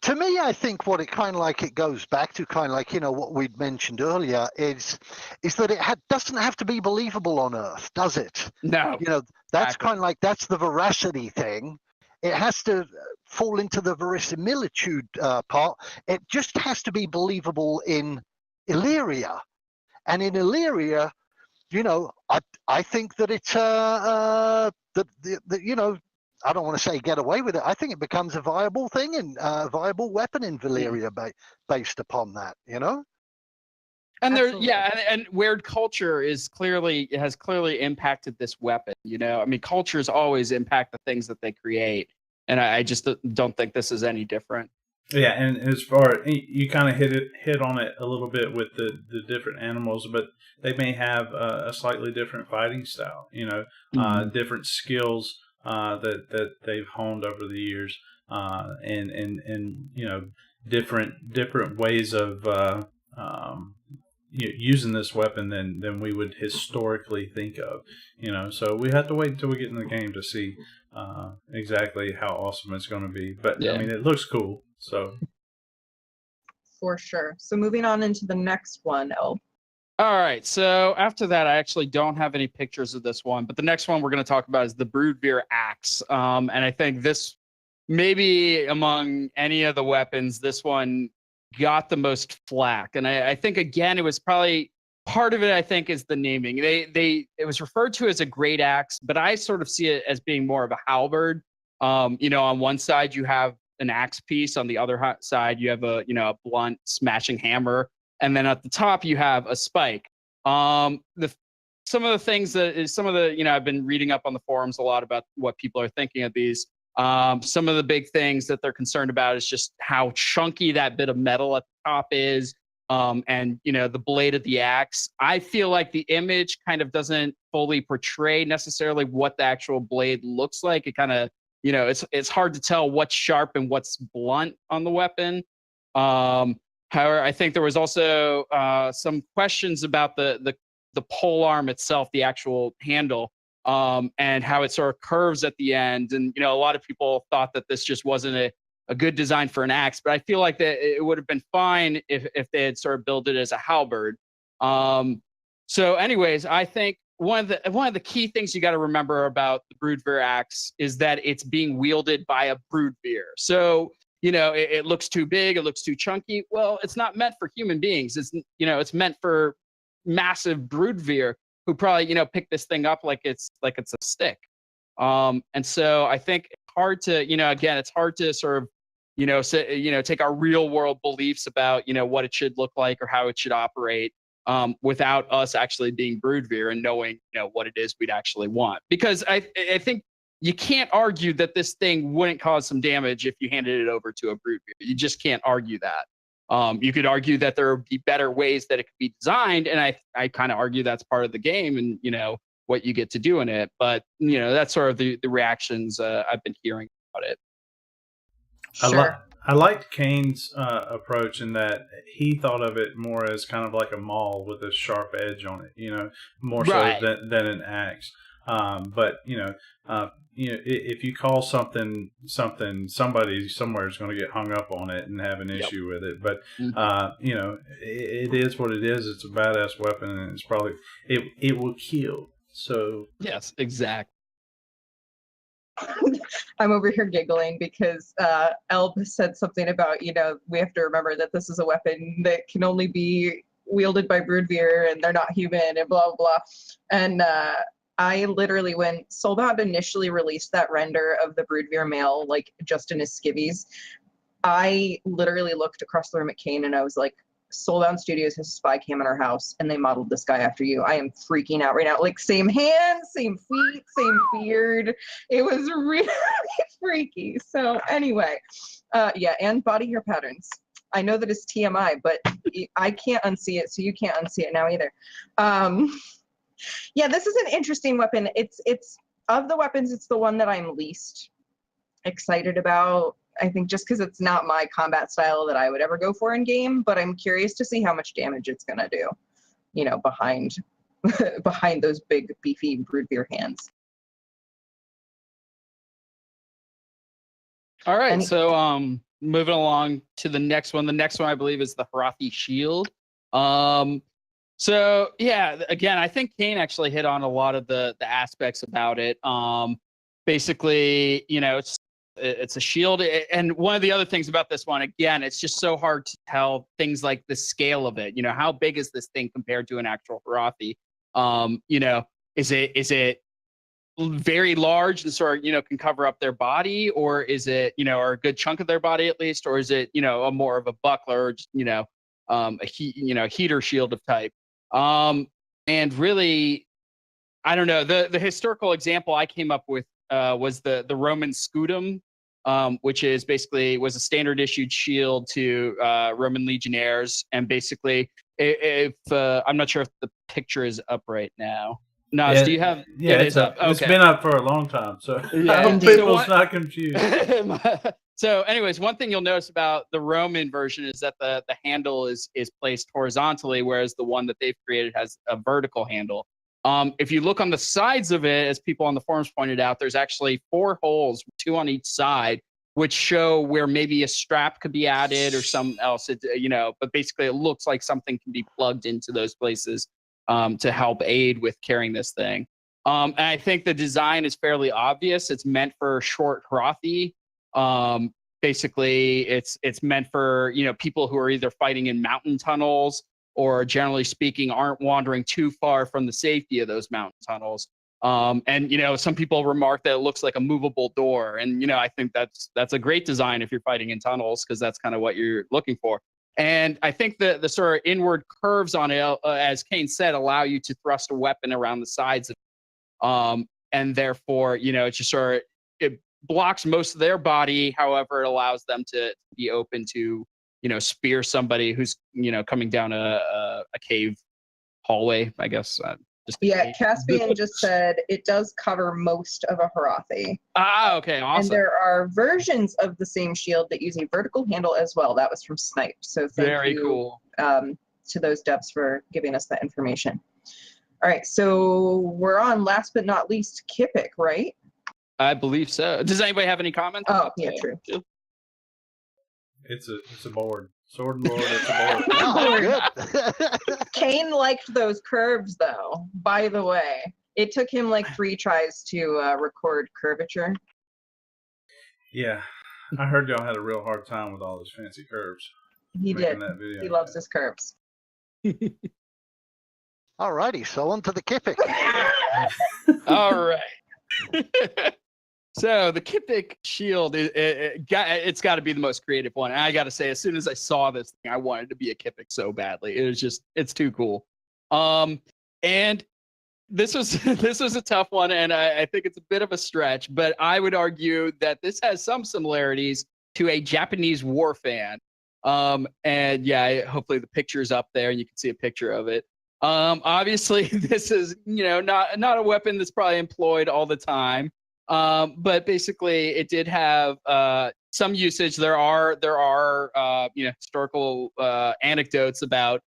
C: To me, I think what it goes back to what we'd mentioned earlier is that it doesn't have to be believable on Earth, does it?
B: No.
C: That's
B: exactly.
C: that's the veracity thing. It has to fall into the verisimilitude part. It just has to be believable in Illyria, and in Illyria, I think that it's I don't want to say get away with it. I think it becomes a viable thing and a viable weapon in Valyria based upon that,
B: And
A: Absolutely.
B: and weird culture has clearly impacted this weapon. Cultures always impact the things that they create, and I just don't think this is any different.
D: Yeah, and as far you kind of hit on it a little bit with the different animals, but they may have a slightly different fighting style. Different skills that they've honed over the years, and different ways of using this weapon than we would historically think of. So we have to wait until we get in the game to see exactly how awesome it's going to be. But
B: Yeah.
D: it looks cool. So
A: for sure. So moving on into the next one, El.
B: All right. So after that, I actually don't have any pictures of this one, but the next one we're going to talk about is the Broodveer axe. And I think this, maybe among any of the weapons, this one got the most flack. And I think, again, it was probably part of it, I think, is the naming. It was referred to as a great axe, but I sort of see it as being more of a halberd. On one side, you have an axe piece. On the other side, you have a blunt smashing hammer. And then at the top, you have a spike. Some of the things I've been reading up on the forums a lot about what people are thinking of these. Some of the big things that they're concerned about is just how chunky that bit of metal at the top is. And the blade of the axe. I feel like the image kind of doesn't fully portray necessarily what the actual blade looks like. It kind of, it's hard to tell what's sharp and what's blunt on the weapon. However, I think there was also some questions about the pole arm itself, the actual handle, and how it sort of curves at the end. And a lot of people thought that this just wasn't a good design for an axe, but I feel like that it would have been fine if they had sort of built it as a halberd. So anyways, I think one of the key things you got to remember about the Broodveer axe is that it's being wielded by a Broodveer. So, it looks too big, it looks too chunky. Well, it's not meant for human beings. It's meant for massive Broodveer who probably, pick this thing up like it's a stick. And so I think it's hard to, again, it's hard to sort of, take our real world beliefs about, what it should look like or how it should operate, without us actually being Broodveer and knowing, what it is we'd actually want. Because I think you can't argue that this thing wouldn't cause some damage if you handed it over to a Broodveer. You just can't argue that. You could argue that there would be better ways that it could be designed, and I kind of argue that's part of the game and what you get to do in it. But that's sort of the reactions I've been hearing about it.
A: Sure.
D: I liked Kane's approach in that he thought of it more as kind of like a maul with a sharp edge on it, more so
B: Right.
D: than an axe. But if you call something, somebody somewhere is going to get hung up on it and have an
B: Yep.
D: issue with it. But it is what it is. It's a badass weapon, and it's probably it will kill. So
B: Yes, exactly.
A: I'm over here giggling because Elb said something about, we have to remember that this is a weapon that can only be wielded by Broodveer and they're not human and blah, blah. And I literally, when Soulbound initially released that render of the Broodveer male, like just in his skivvies, I literally looked across the room at Kane and I was like, Soulbound Studios has a spy cam in our house and they modeled this guy after you. I am freaking out right now. Like same hands, same feet, same beard. It was really freaky. So anyway, and body hair patterns. I know that it's TMI, but I can't unsee it, so you can't unsee it now either. This is an interesting weapon. It's of the weapons, it's the one that I'm least excited about. I think just because it's not my combat style that I would ever go for in game, but I'm curious to see how much damage it's gonna do, behind behind those big beefy Broodveer hands.
B: All right, so moving along to the next one. The next one I believe is the Harathi Shield. So yeah, again, I think Kane actually hit on a lot of the aspects about it. Basically, it's a shield, and one of the other things about this one, again, it's just so hard to tell things like the scale of it. How big is this thing compared to an actual Harathi? Is it very large and sort of can cover up their body, or is it or a good chunk of their body at least, or is it a more of a buckler, or just, a heater shield of type? And really, I don't know. The historical example I came up with was the Roman scutum, which is basically was a standard issued shield to Roman legionnaires, and basically, if I'm not sure if the picture is up right now. Nas,
D: yeah,
B: do you have?
D: Yeah,
B: it is up. Okay.
D: It's been up for a long time, so
B: Yeah.
D: I hope
A: Indeed.
D: people's not confused.
B: So, anyways, one thing you'll notice about the Roman version is that the handle is placed horizontally, whereas the one that they've created has a vertical handle. If you look on the sides of it, as people on the forums pointed out, there's actually 4 holes, 2 on each side, which show where maybe a strap could be added or something else. But basically, it looks like something can be plugged into those places to help aid with carrying this thing. And I think the design is fairly obvious. It's meant for short Harathi. Basically, it's meant for people who are either fighting in mountain tunnels or, generally speaking, aren't wandering too far from the safety of those mountain tunnels. And some people remark that it looks like a movable door, and I think that's a great design if you're fighting in tunnels, because that's kind of what you're looking for. And I think the sort of inward curves on it, as Kane said, allow you to thrust a weapon around the sides of it. And therefore, it's just sort of, it blocks most of their body. However, it allows them to be open to, spear somebody who's, coming down a cave hallway, I guess.
A: Yeah, Caspian just said it does cover most of a Harathi.
B: Okay, awesome.
A: And there are versions of the same shield that use a vertical handle as well. That was from Snipe. So thank you
B: cool.
A: To those devs for giving us that information. All right, so we're on, last but not least, Kipik, right?
B: I believe so. Does anybody have any comments?
A: Oh, yeah, true.
D: It's a board. Sword and board. It's a board.
C: Oh, good.
A: Kane liked those curves, though. By the way, it took him like 3 tries to record curvature.
D: Yeah, I heard y'all had a real hard time with all those fancy curves.
A: He
D: making
A: did.
D: That video.
A: He loves his curves.
C: Alrighty, so on to the Kipik.
B: All right. So the Kipik shield, it's got to be the most creative one. And I got to say, as soon as I saw this thing, I wanted to be a Kipik so badly. It's too cool. And this was this was a tough one, and I think it's a bit of a stretch, but I would argue that this has some similarities to a Japanese war fan. And yeah, hopefully the picture's up there and you can see a picture of it. Obviously, this is not a weapon that's probably employed all the time. But basically, it did have some usage. There are historical anecdotes about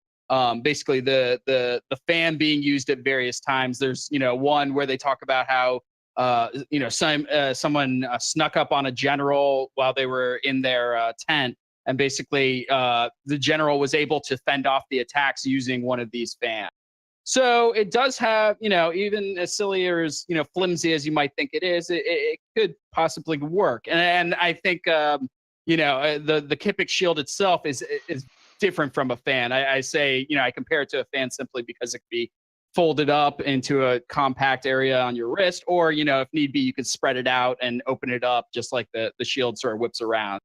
B: basically the fan being used at various times. There's one where they talk about how someone snuck up on a general while they were in their tent, and basically the general was able to fend off the attacks using one of these fans. So it does have, even as silly or as, flimsy as you might think it is, it could possibly work. And I think, the Kipik shield itself is different from a fan. I say, I compare it to a fan simply because it could be folded up into a compact area on your wrist, or, if need be, you could spread it out and open it up just like the shield sort of whips around.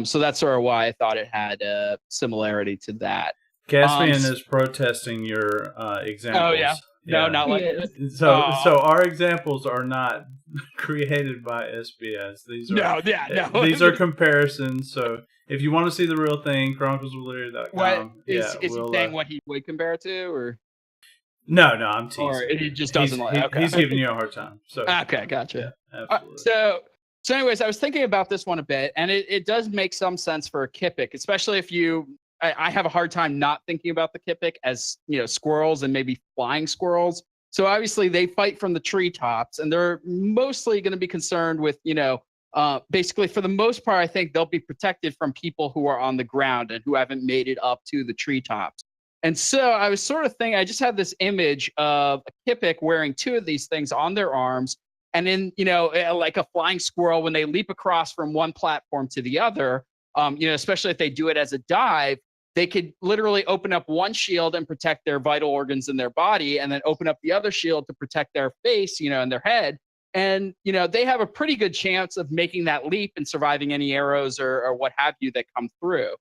B: So that's sort of why I thought it had a similarity to that.
D: Caspian is protesting your examples.
B: Oh yeah. No, not like
D: so our examples are not created by SBS. These are
B: no.
D: These are comparisons. So if you want to see the real thing, chroniclesofvalyria.com.
B: Is he saying what he would compare it to, or?
D: No, I'm teasing.
B: Or he just doesn't
D: He's giving you a hard time. So
B: okay, gotcha.
D: Yeah, absolutely.
B: So anyways, I was thinking about this one a bit, and it does make some sense for a Kipik, especially if I have a hard time not thinking about the Kipik as, squirrels and maybe flying squirrels. So obviously they fight from the treetops, and they're mostly going to be concerned with, basically for the most part, I think they'll be protected from people who are on the ground and who haven't made it up to the treetops. And so I was sort of thinking, I just had this image of a Kipik wearing 2 of these things on their arms. And then, like a flying squirrel, when they leap across from one platform to the other, especially if they do it as a dive, they could literally open up one shield and protect their vital organs in their body, and then open up the other shield to protect their face, and their head. And, they have a pretty good chance of making that leap and surviving any arrows or what have you that come through.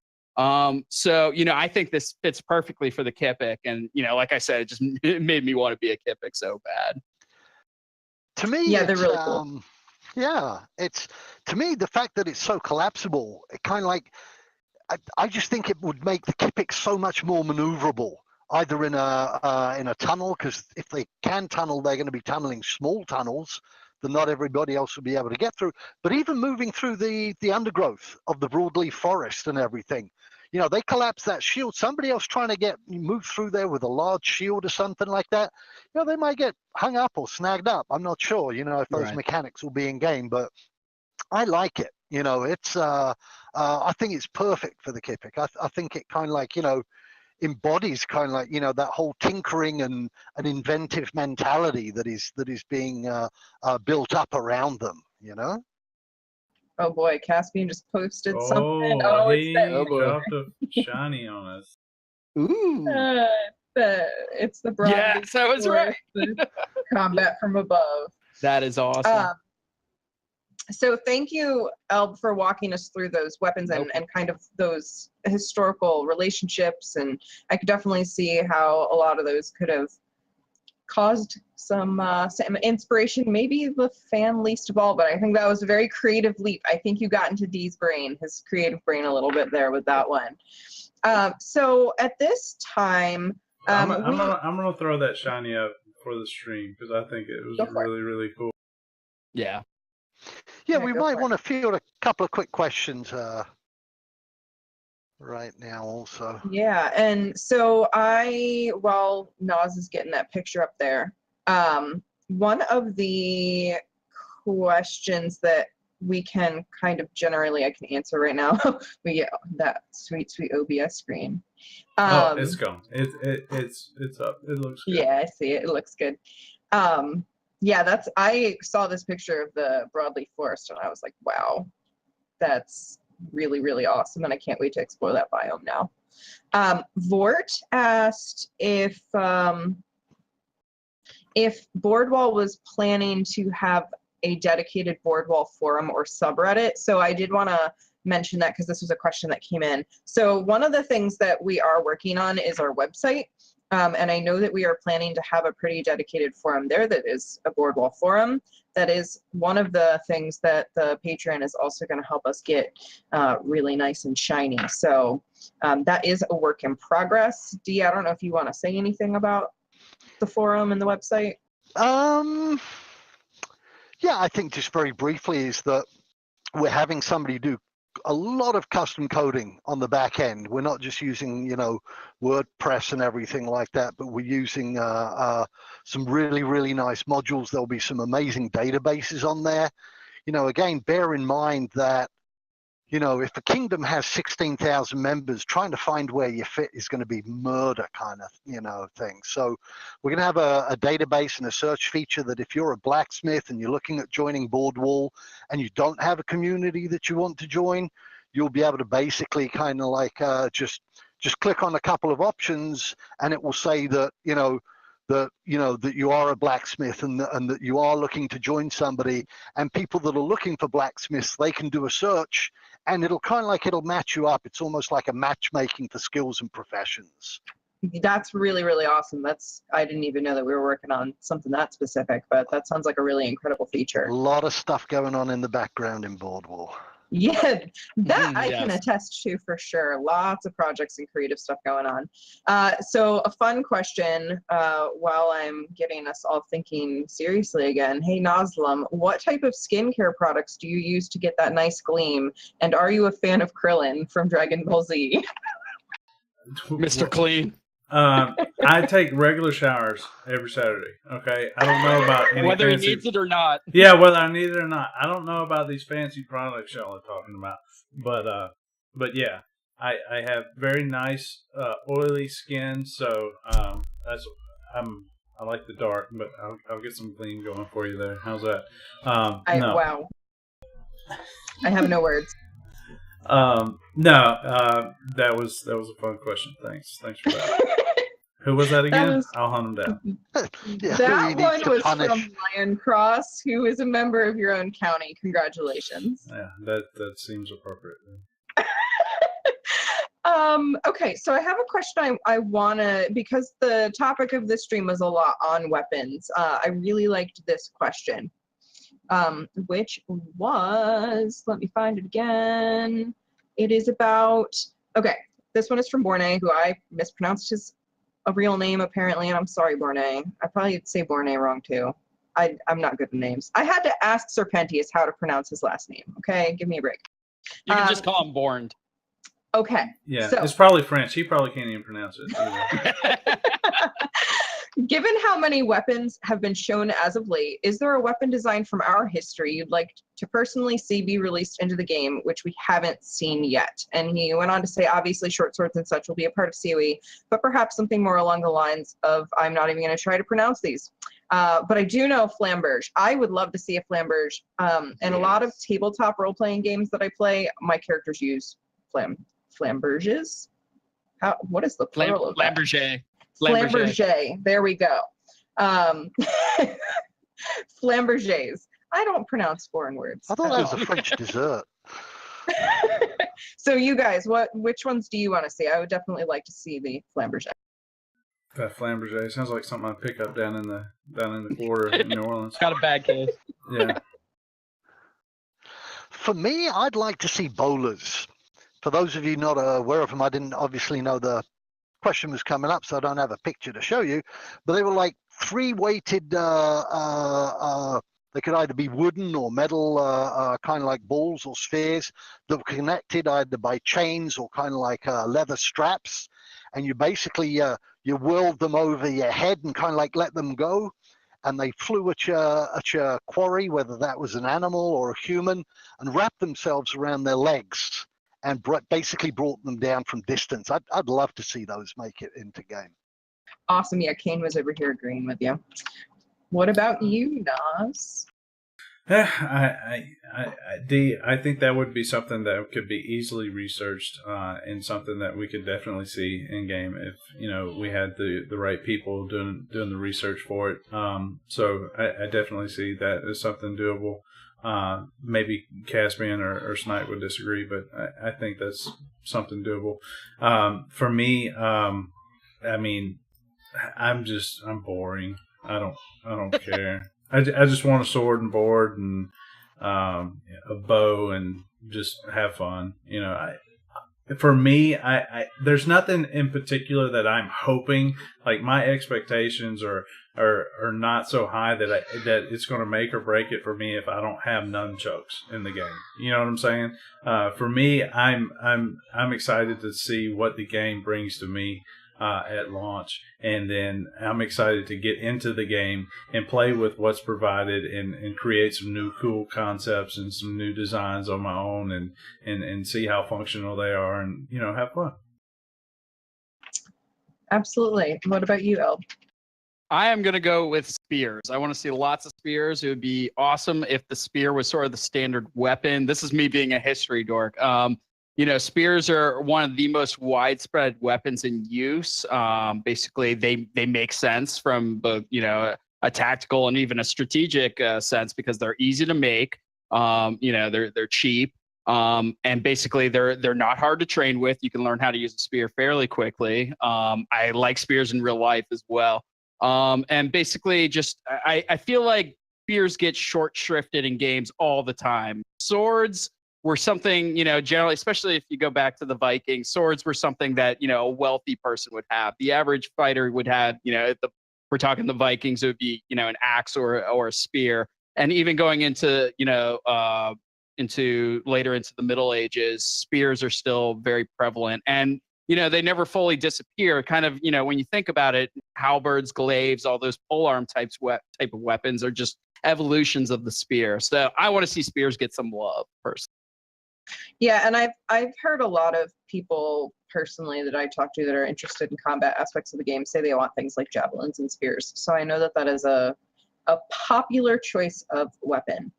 B: So, I think this fits perfectly for the Kipik. And, like I said, it made me want to be a Kipik so bad.
C: To me,
A: yeah, they're really cool.
C: It's to me the fact that it's so collapsible. It kind of like I just think it would make the Kipik so much more maneuverable, either in a tunnel, because if they can tunnel, they're going to be tunneling small tunnels that not everybody else will be able to get through. But even moving through the undergrowth of the broadleaf forest and everything, they collapse that shield. Somebody else trying to move through there with a large shield or something like that, they might get hung up or snagged up. I'm not sure, if those mechanics will be in game, but I like it. It's I think it's perfect for the Kipik. I think it kind of like, embodies kind of like, that whole tinkering and an inventive mentality that is being built up around them,
A: Oh boy, Caspian just posted something.
D: He dropped a shiny on us.
B: Ooh.
A: It's the broad.
B: Yes, I was right.
A: The combat from above.
B: That is awesome.
A: So thank you, Elb, for walking us through those weapons and kind of those historical relationships. And I could definitely see how a lot of those could have caused some inspiration, maybe the fan least of all, but I think that was a very creative leap. I think you got into Dee's brain, his creative brain, a little bit there with that one. So at this time,
D: I'm gonna throw that shiny up for the stream because I think it was really, really cool.
B: Yeah.
C: Yeah, we might want to field a couple of quick questions right now also.
A: Yeah, and so while Nas is getting that picture up there, one of the questions that we can kind of generally, I can answer right now. We get that sweet OBS screen.
D: It's gone. It's up. It looks good.
A: Yeah, I see it. It looks good. Yeah, I saw this picture of the broadleaf forest and I was like, wow, that's really, really awesome. And I can't wait to explore that biome now. Vort asked if Boardwall was planning to have a dedicated Boardwall forum or subreddit. So I did want to mention that because this was a question that came in. So one of the things that we are working on is our website. And I know that we are planning to have a pretty dedicated forum there that is a Boardwall forum. That is one of the things that the Patreon is also going to help us get really nice and shiny. So that is a work in progress. Dee, I don't know if you want to say anything about the forum and the website.
C: Yeah, I think just very briefly is that we're having somebody do a lot of custom coding on the back end. We're not just using, WordPress and everything like that, but we're using some really, really nice modules. There'll be some amazing databases on there. Again, bear in mind that, if a kingdom has 16,000 members, trying to find where you fit is going to be murder kind of, thing. So we're going to have a database and a search feature that if you're a blacksmith and you're looking at joining Boardwall and you don't have a community that you want to join, you'll be able to basically kind of like just click on a couple of options and it will say that, that you are a blacksmith and that you are looking to join somebody, and people that are looking for blacksmiths, they can do a search and it'll match you up. It's almost like a matchmaking for skills and professions.
A: That's really, really awesome. I didn't even know that we were working on something that specific, but that sounds like a really incredible feature.
C: A lot of stuff going on in the background in Boardwall.
A: Yeah, that I
B: Yes.
A: can attest to for sure. Lots of projects and creative stuff going on. So a fun question while I'm getting us all thinking seriously again. Hey, Noslam, what type of skincare products do you use to get that nice gleam? And are you a fan of Krillin from Dragon Ball Z?
B: Mr. Clean.
D: I take regular showers every Saturday. Okay, I don't know about any
B: Whether
D: fancy...
B: he needs it or not.
D: Yeah, whether I need it or not. I don't know about these fancy products y'all are talking about, but yeah, I have very nice oily skin, so I like the dark, but I'll get some clean going for you there. How's that? No.
A: Wow, I have no words.
D: That was a fun question. Thanks for that. Who was that again? I'll hunt him down.
C: Yeah,
A: That one was from Lion Cross, who is a member of your own county. Congratulations.
D: Yeah, that seems appropriate.
A: Okay, so I have a question I want to, because the topic of this stream was a lot on weapons. I really liked this question, which was, let me find it again. It is about, okay, this one is from Borne, who I mispronounced his real name apparently, and I'm sorry, Borne. I probably say Borne wrong too. I'm not good with names. I had to ask Serpentius how to pronounce his last name. Okay, give me a break.
B: You can just call him Borned.
A: Okay.
D: Yeah,
A: so,
D: it's probably French. He probably can't even pronounce it.
A: Given how many weapons have been shown as of late, is there a weapon design from our history you'd like to personally see be released into the game, which we haven't seen yet? And he went on to say, obviously, short swords and such will be a part of COE, but perhaps something more along the lines of, I'm not even going to try to pronounce these. But I do know Flamberge. I would love to see a Flamberge. And a lot of tabletop role-playing games that I play, my characters use Flamberges. What is the plural of that?
B: Flamberge.
A: Flamberge. There we go. Flamberges. I don't pronounce foreign words.
C: I thought that was a French dessert.
A: So you guys, which ones do you want to see? I would definitely like to see the Flamberge.
D: That Flamberge sounds like something I'd pick up down in the quarter in New Orleans.
B: Got a bad case.
D: Yeah.
C: For me, I'd like to see bowlers. For those of you not aware of them, I didn't obviously know the question was coming up, so I don't have a picture to show you. But they were like three-weighted. They could either be wooden or metal, kind of like balls or spheres that were connected either by chains or kind of like leather straps. And you basically you whirled them over your head and kind of like let them go. and they flew at your quarry, whether that was an animal or a human, and wrapped themselves around their legs and basically brought them down from distance. I'd love to see those make it into game.
A: Awesome. Yeah, Kane was over here agreeing with you. What about you, Nas?
D: I think that would be something that could be easily researched, and something that we could definitely see in game if we had the right people doing the research for it. So I definitely see that as something doable. Maybe Caspian or Snipe would disagree, but I think that's something doable. For me, I mean, I'm boring. I don't care. I just want a sword and board and a bow and just have fun. For me, I there's nothing in particular that I'm hoping. Like, my expectations are not so high that it's going to make or break it for me if I don't have nunchucks in the game. You know what I'm saying? For me, I'm excited to see what the game brings to me at launch, and then I'm excited to get into the game and play with what's provided and create some new cool concepts and some new designs on my own, and see how functional they are, and have fun.
A: Absolutely. What about you, El?
B: I am going to go with spears. I want to see lots of spears. It would be awesome if the spear was sort of the standard weapon. This is me being a history dork. Spears are one of the most widespread weapons in use. Basically, they make sense from both, a tactical and even a strategic sense, because they're easy to make. They're cheap. And basically, they're not hard to train with. You can learn how to use a spear fairly quickly. I like spears in real life as well. And basically, I feel like spears get short shrifted in games all the time. Swords were something, generally, especially if you go back to the Vikings, swords were something that, a wealthy person would have. The average fighter would have, we're talking the Vikings, it would be, an axe or a spear. And even going into, later into the Middle Ages, spears are still very prevalent. And, they never fully disappear. Kind of, when you think about it, halberds, glaives, all those polearm type of weapons are just evolutions of the spear. So I want to see spears get some love personally.
A: Yeah, and I've heard a lot of people personally that I talk to that are interested in combat aspects of the game say they want things like javelins and spears. So I know that is a popular choice of weapon.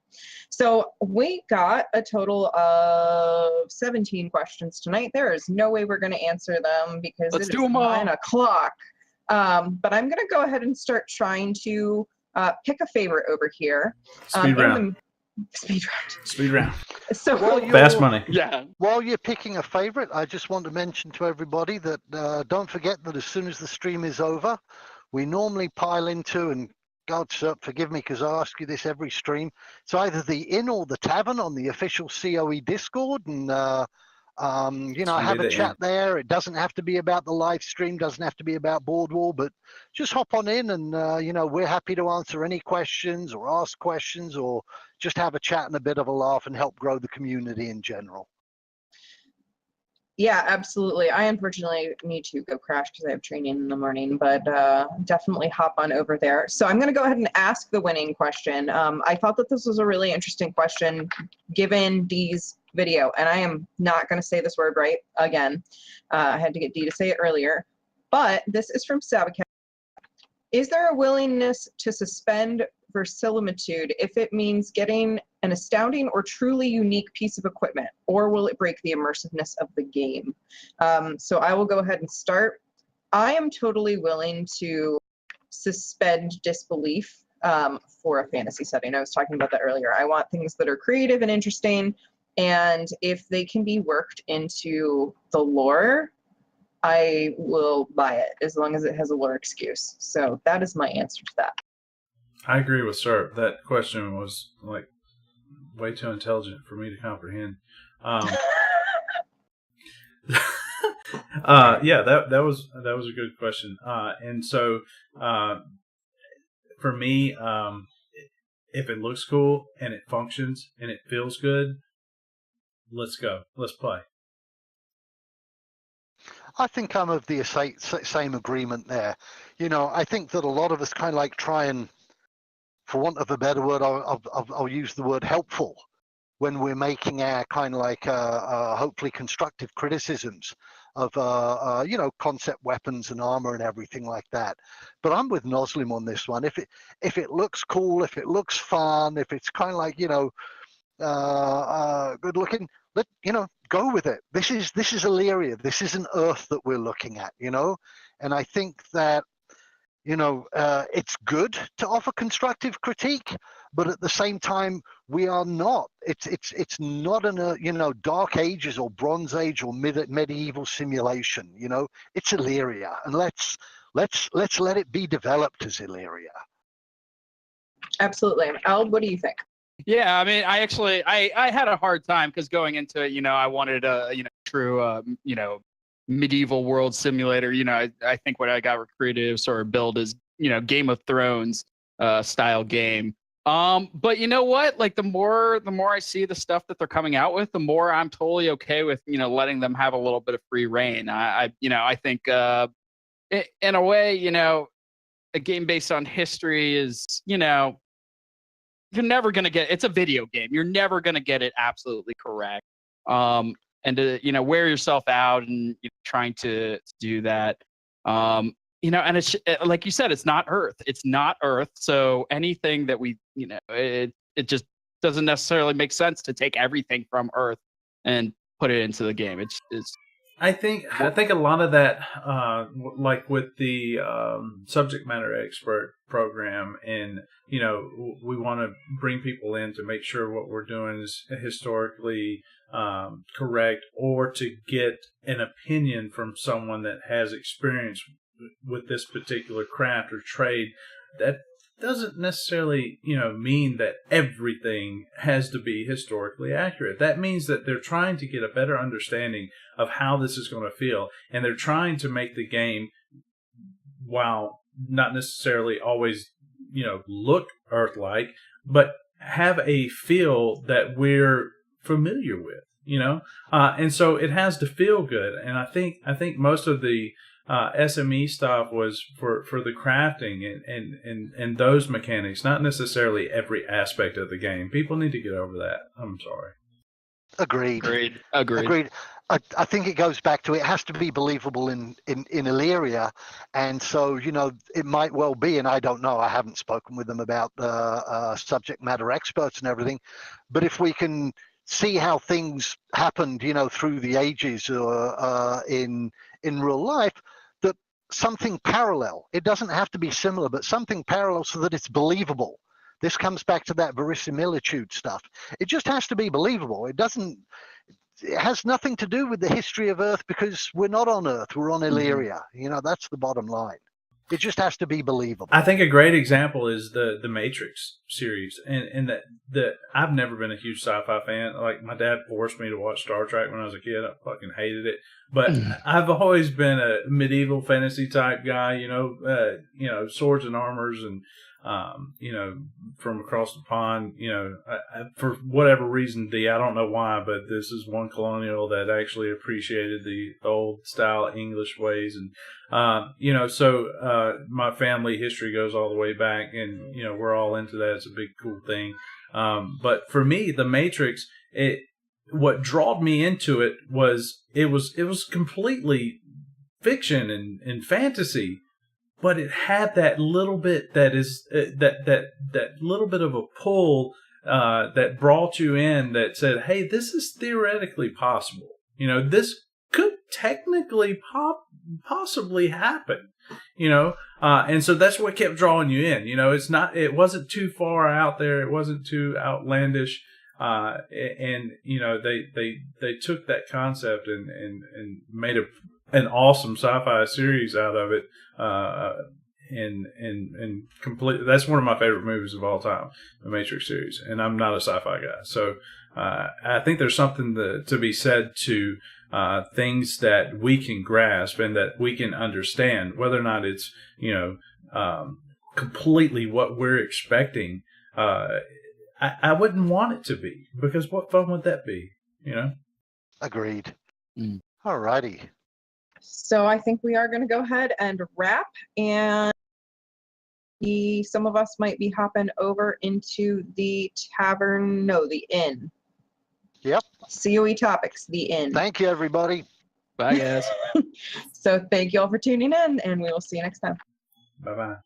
A: So we got a total of 17 questions tonight. There is no way we're going to answer them because it is 9 o'clock. But I'm going to go ahead and start trying to pick a favorite over here.
D: Speed round.
A: So
D: fast money.
B: Yeah.
C: While you're picking a favorite, I just want to mention to everybody that don't forget that as soon as the stream is over, we normally pile into, and God forgive me because I ask you this every stream, it's either the inn or the tavern on the official COE Discord, and have a chat there. It doesn't have to be about the live stream, doesn't have to be about Boardwall, but just hop on in and, we're happy to answer any questions or ask questions or just have a chat and a bit of a laugh and help grow the community in general.
A: Yeah, absolutely. I unfortunately need to go crash because I have training in the morning, but definitely hop on over there. So I'm going to go ahead and ask the winning question. I thought that this was a really interesting question given Dee's video, and I am not going to say this word right again. I had to get Dee to say it earlier, but this is from Sabacat. Is there a willingness to suspend verisimilitude if it means getting an astounding or truly unique piece of equipment, or will it break the immersiveness of the game? So I will go ahead and start. I am totally willing to suspend disbelief for a fantasy setting. I was talking about that earlier. I want things that are creative and interesting, and if they can be worked into the lore, I will buy it as long as it has a lore excuse. So that is my answer to that.
D: I agree with Sir. That question was like way too intelligent for me to comprehend. Yeah, that was a good question. And so for me, if it looks cool and it functions and it feels good, let's go. Let's play.
C: I think I'm of the same agreement there. I think that a lot of us kind of like try and for want of a better word, I'll use the word helpful when we're making our kind of like hopefully constructive criticisms of concept weapons and armor and everything like that. But I'm with Noslim on this one. If it looks cool, if it looks fun, if it's kind of like good looking, go with it. This is Illyria. This isn't Earth that we're looking at, and I think that it's good to offer constructive critique, but at the same time, we are not. It's not an Dark Ages or Bronze Age or medieval simulation. It's Illyria, and let's let it be developed as Illyria.
A: Absolutely. Al, what do you think?
B: Yeah, I mean, I had a hard time because going into it, I wanted a true medieval world simulator. I think what I got recruited to sort of build is Game of Thrones style game. But you know what? Like the more I see the stuff that they're coming out with, the more I'm totally okay with letting them have a little bit of free reign. I think in a way, a game based on history is you're never going to get, it's a video game. You're never going to get it absolutely correct. And to, wear yourself out and trying to do that. And it's like you said, it's not Earth. It's not Earth. So anything that we, it just doesn't necessarily make sense to take everything from Earth and put it into the game. It's
D: I think a lot of that, like with the subject matter expert program, and we want to bring people in to make sure what we're doing is historically correct, or to get an opinion from someone that has experience with this particular craft or trade. That doesn't necessarily, mean that everything has to be historically accurate. That means that they're trying to get a better understanding of how this is going to feel, and they're trying to make the game, while not necessarily always, look Earth-like, but have a feel that we're familiar with, and so it has to feel good. And I think most of the SME stuff was for the crafting and those mechanics, not necessarily every aspect of the game. People need to get over that. I'm sorry.
C: Agreed. I think it goes back to, it has to be believable in Illyria, and so it might well be, and I don't know, I haven't spoken with them about subject matter experts and everything, but if we can see how things happened through the ages or in real life, that something parallel, it doesn't have to be similar, but something parallel so that it's believable. This comes back to that verisimilitude stuff. It just has to be believable. It has nothing to do with the history of Earth, because we're not on Earth, we're on Illyria. That's the bottom line. It just has to be believable.
D: I think a great example is the Matrix series, and that I've never been a huge sci-fi fan. Like, my dad forced me to watch Star Trek when I was a kid. I fucking hated it. But I've always been a medieval fantasy type guy, swords and armors and from across the pond, for whatever reason, I don't know why, but this is one colonial that actually appreciated the old style English ways. And, so my family history goes all the way back, and, we're all into that. It's a big, cool thing. But for me, the Matrix, what drawed me into it was completely fiction and fantasy. But it had that little bit that is that little bit of a pull that brought you in, that said, "Hey, this is theoretically possible. This could technically possibly happen." And so that's what kept drawing you in. It wasn't too far out there. It wasn't too outlandish. And they took that concept and made an awesome sci-fi series out of it, and complete. That's one of my favorite movies of all time, the Matrix series. And I'm not a sci-fi guy, so I think there's something to be said to things that we can grasp and that we can understand, whether or not it's completely what we're expecting. I wouldn't want it to be, because what fun would that be?
C: Agreed. All righty.
A: So I think we are going to go ahead and wrap. And some of us might be hopping over into the inn.
C: Yep.
A: COE Topics, the inn.
C: Thank you, everybody.
B: Bye, guys.
A: So thank you all for tuning in, and we will see you next time.
D: Bye bye.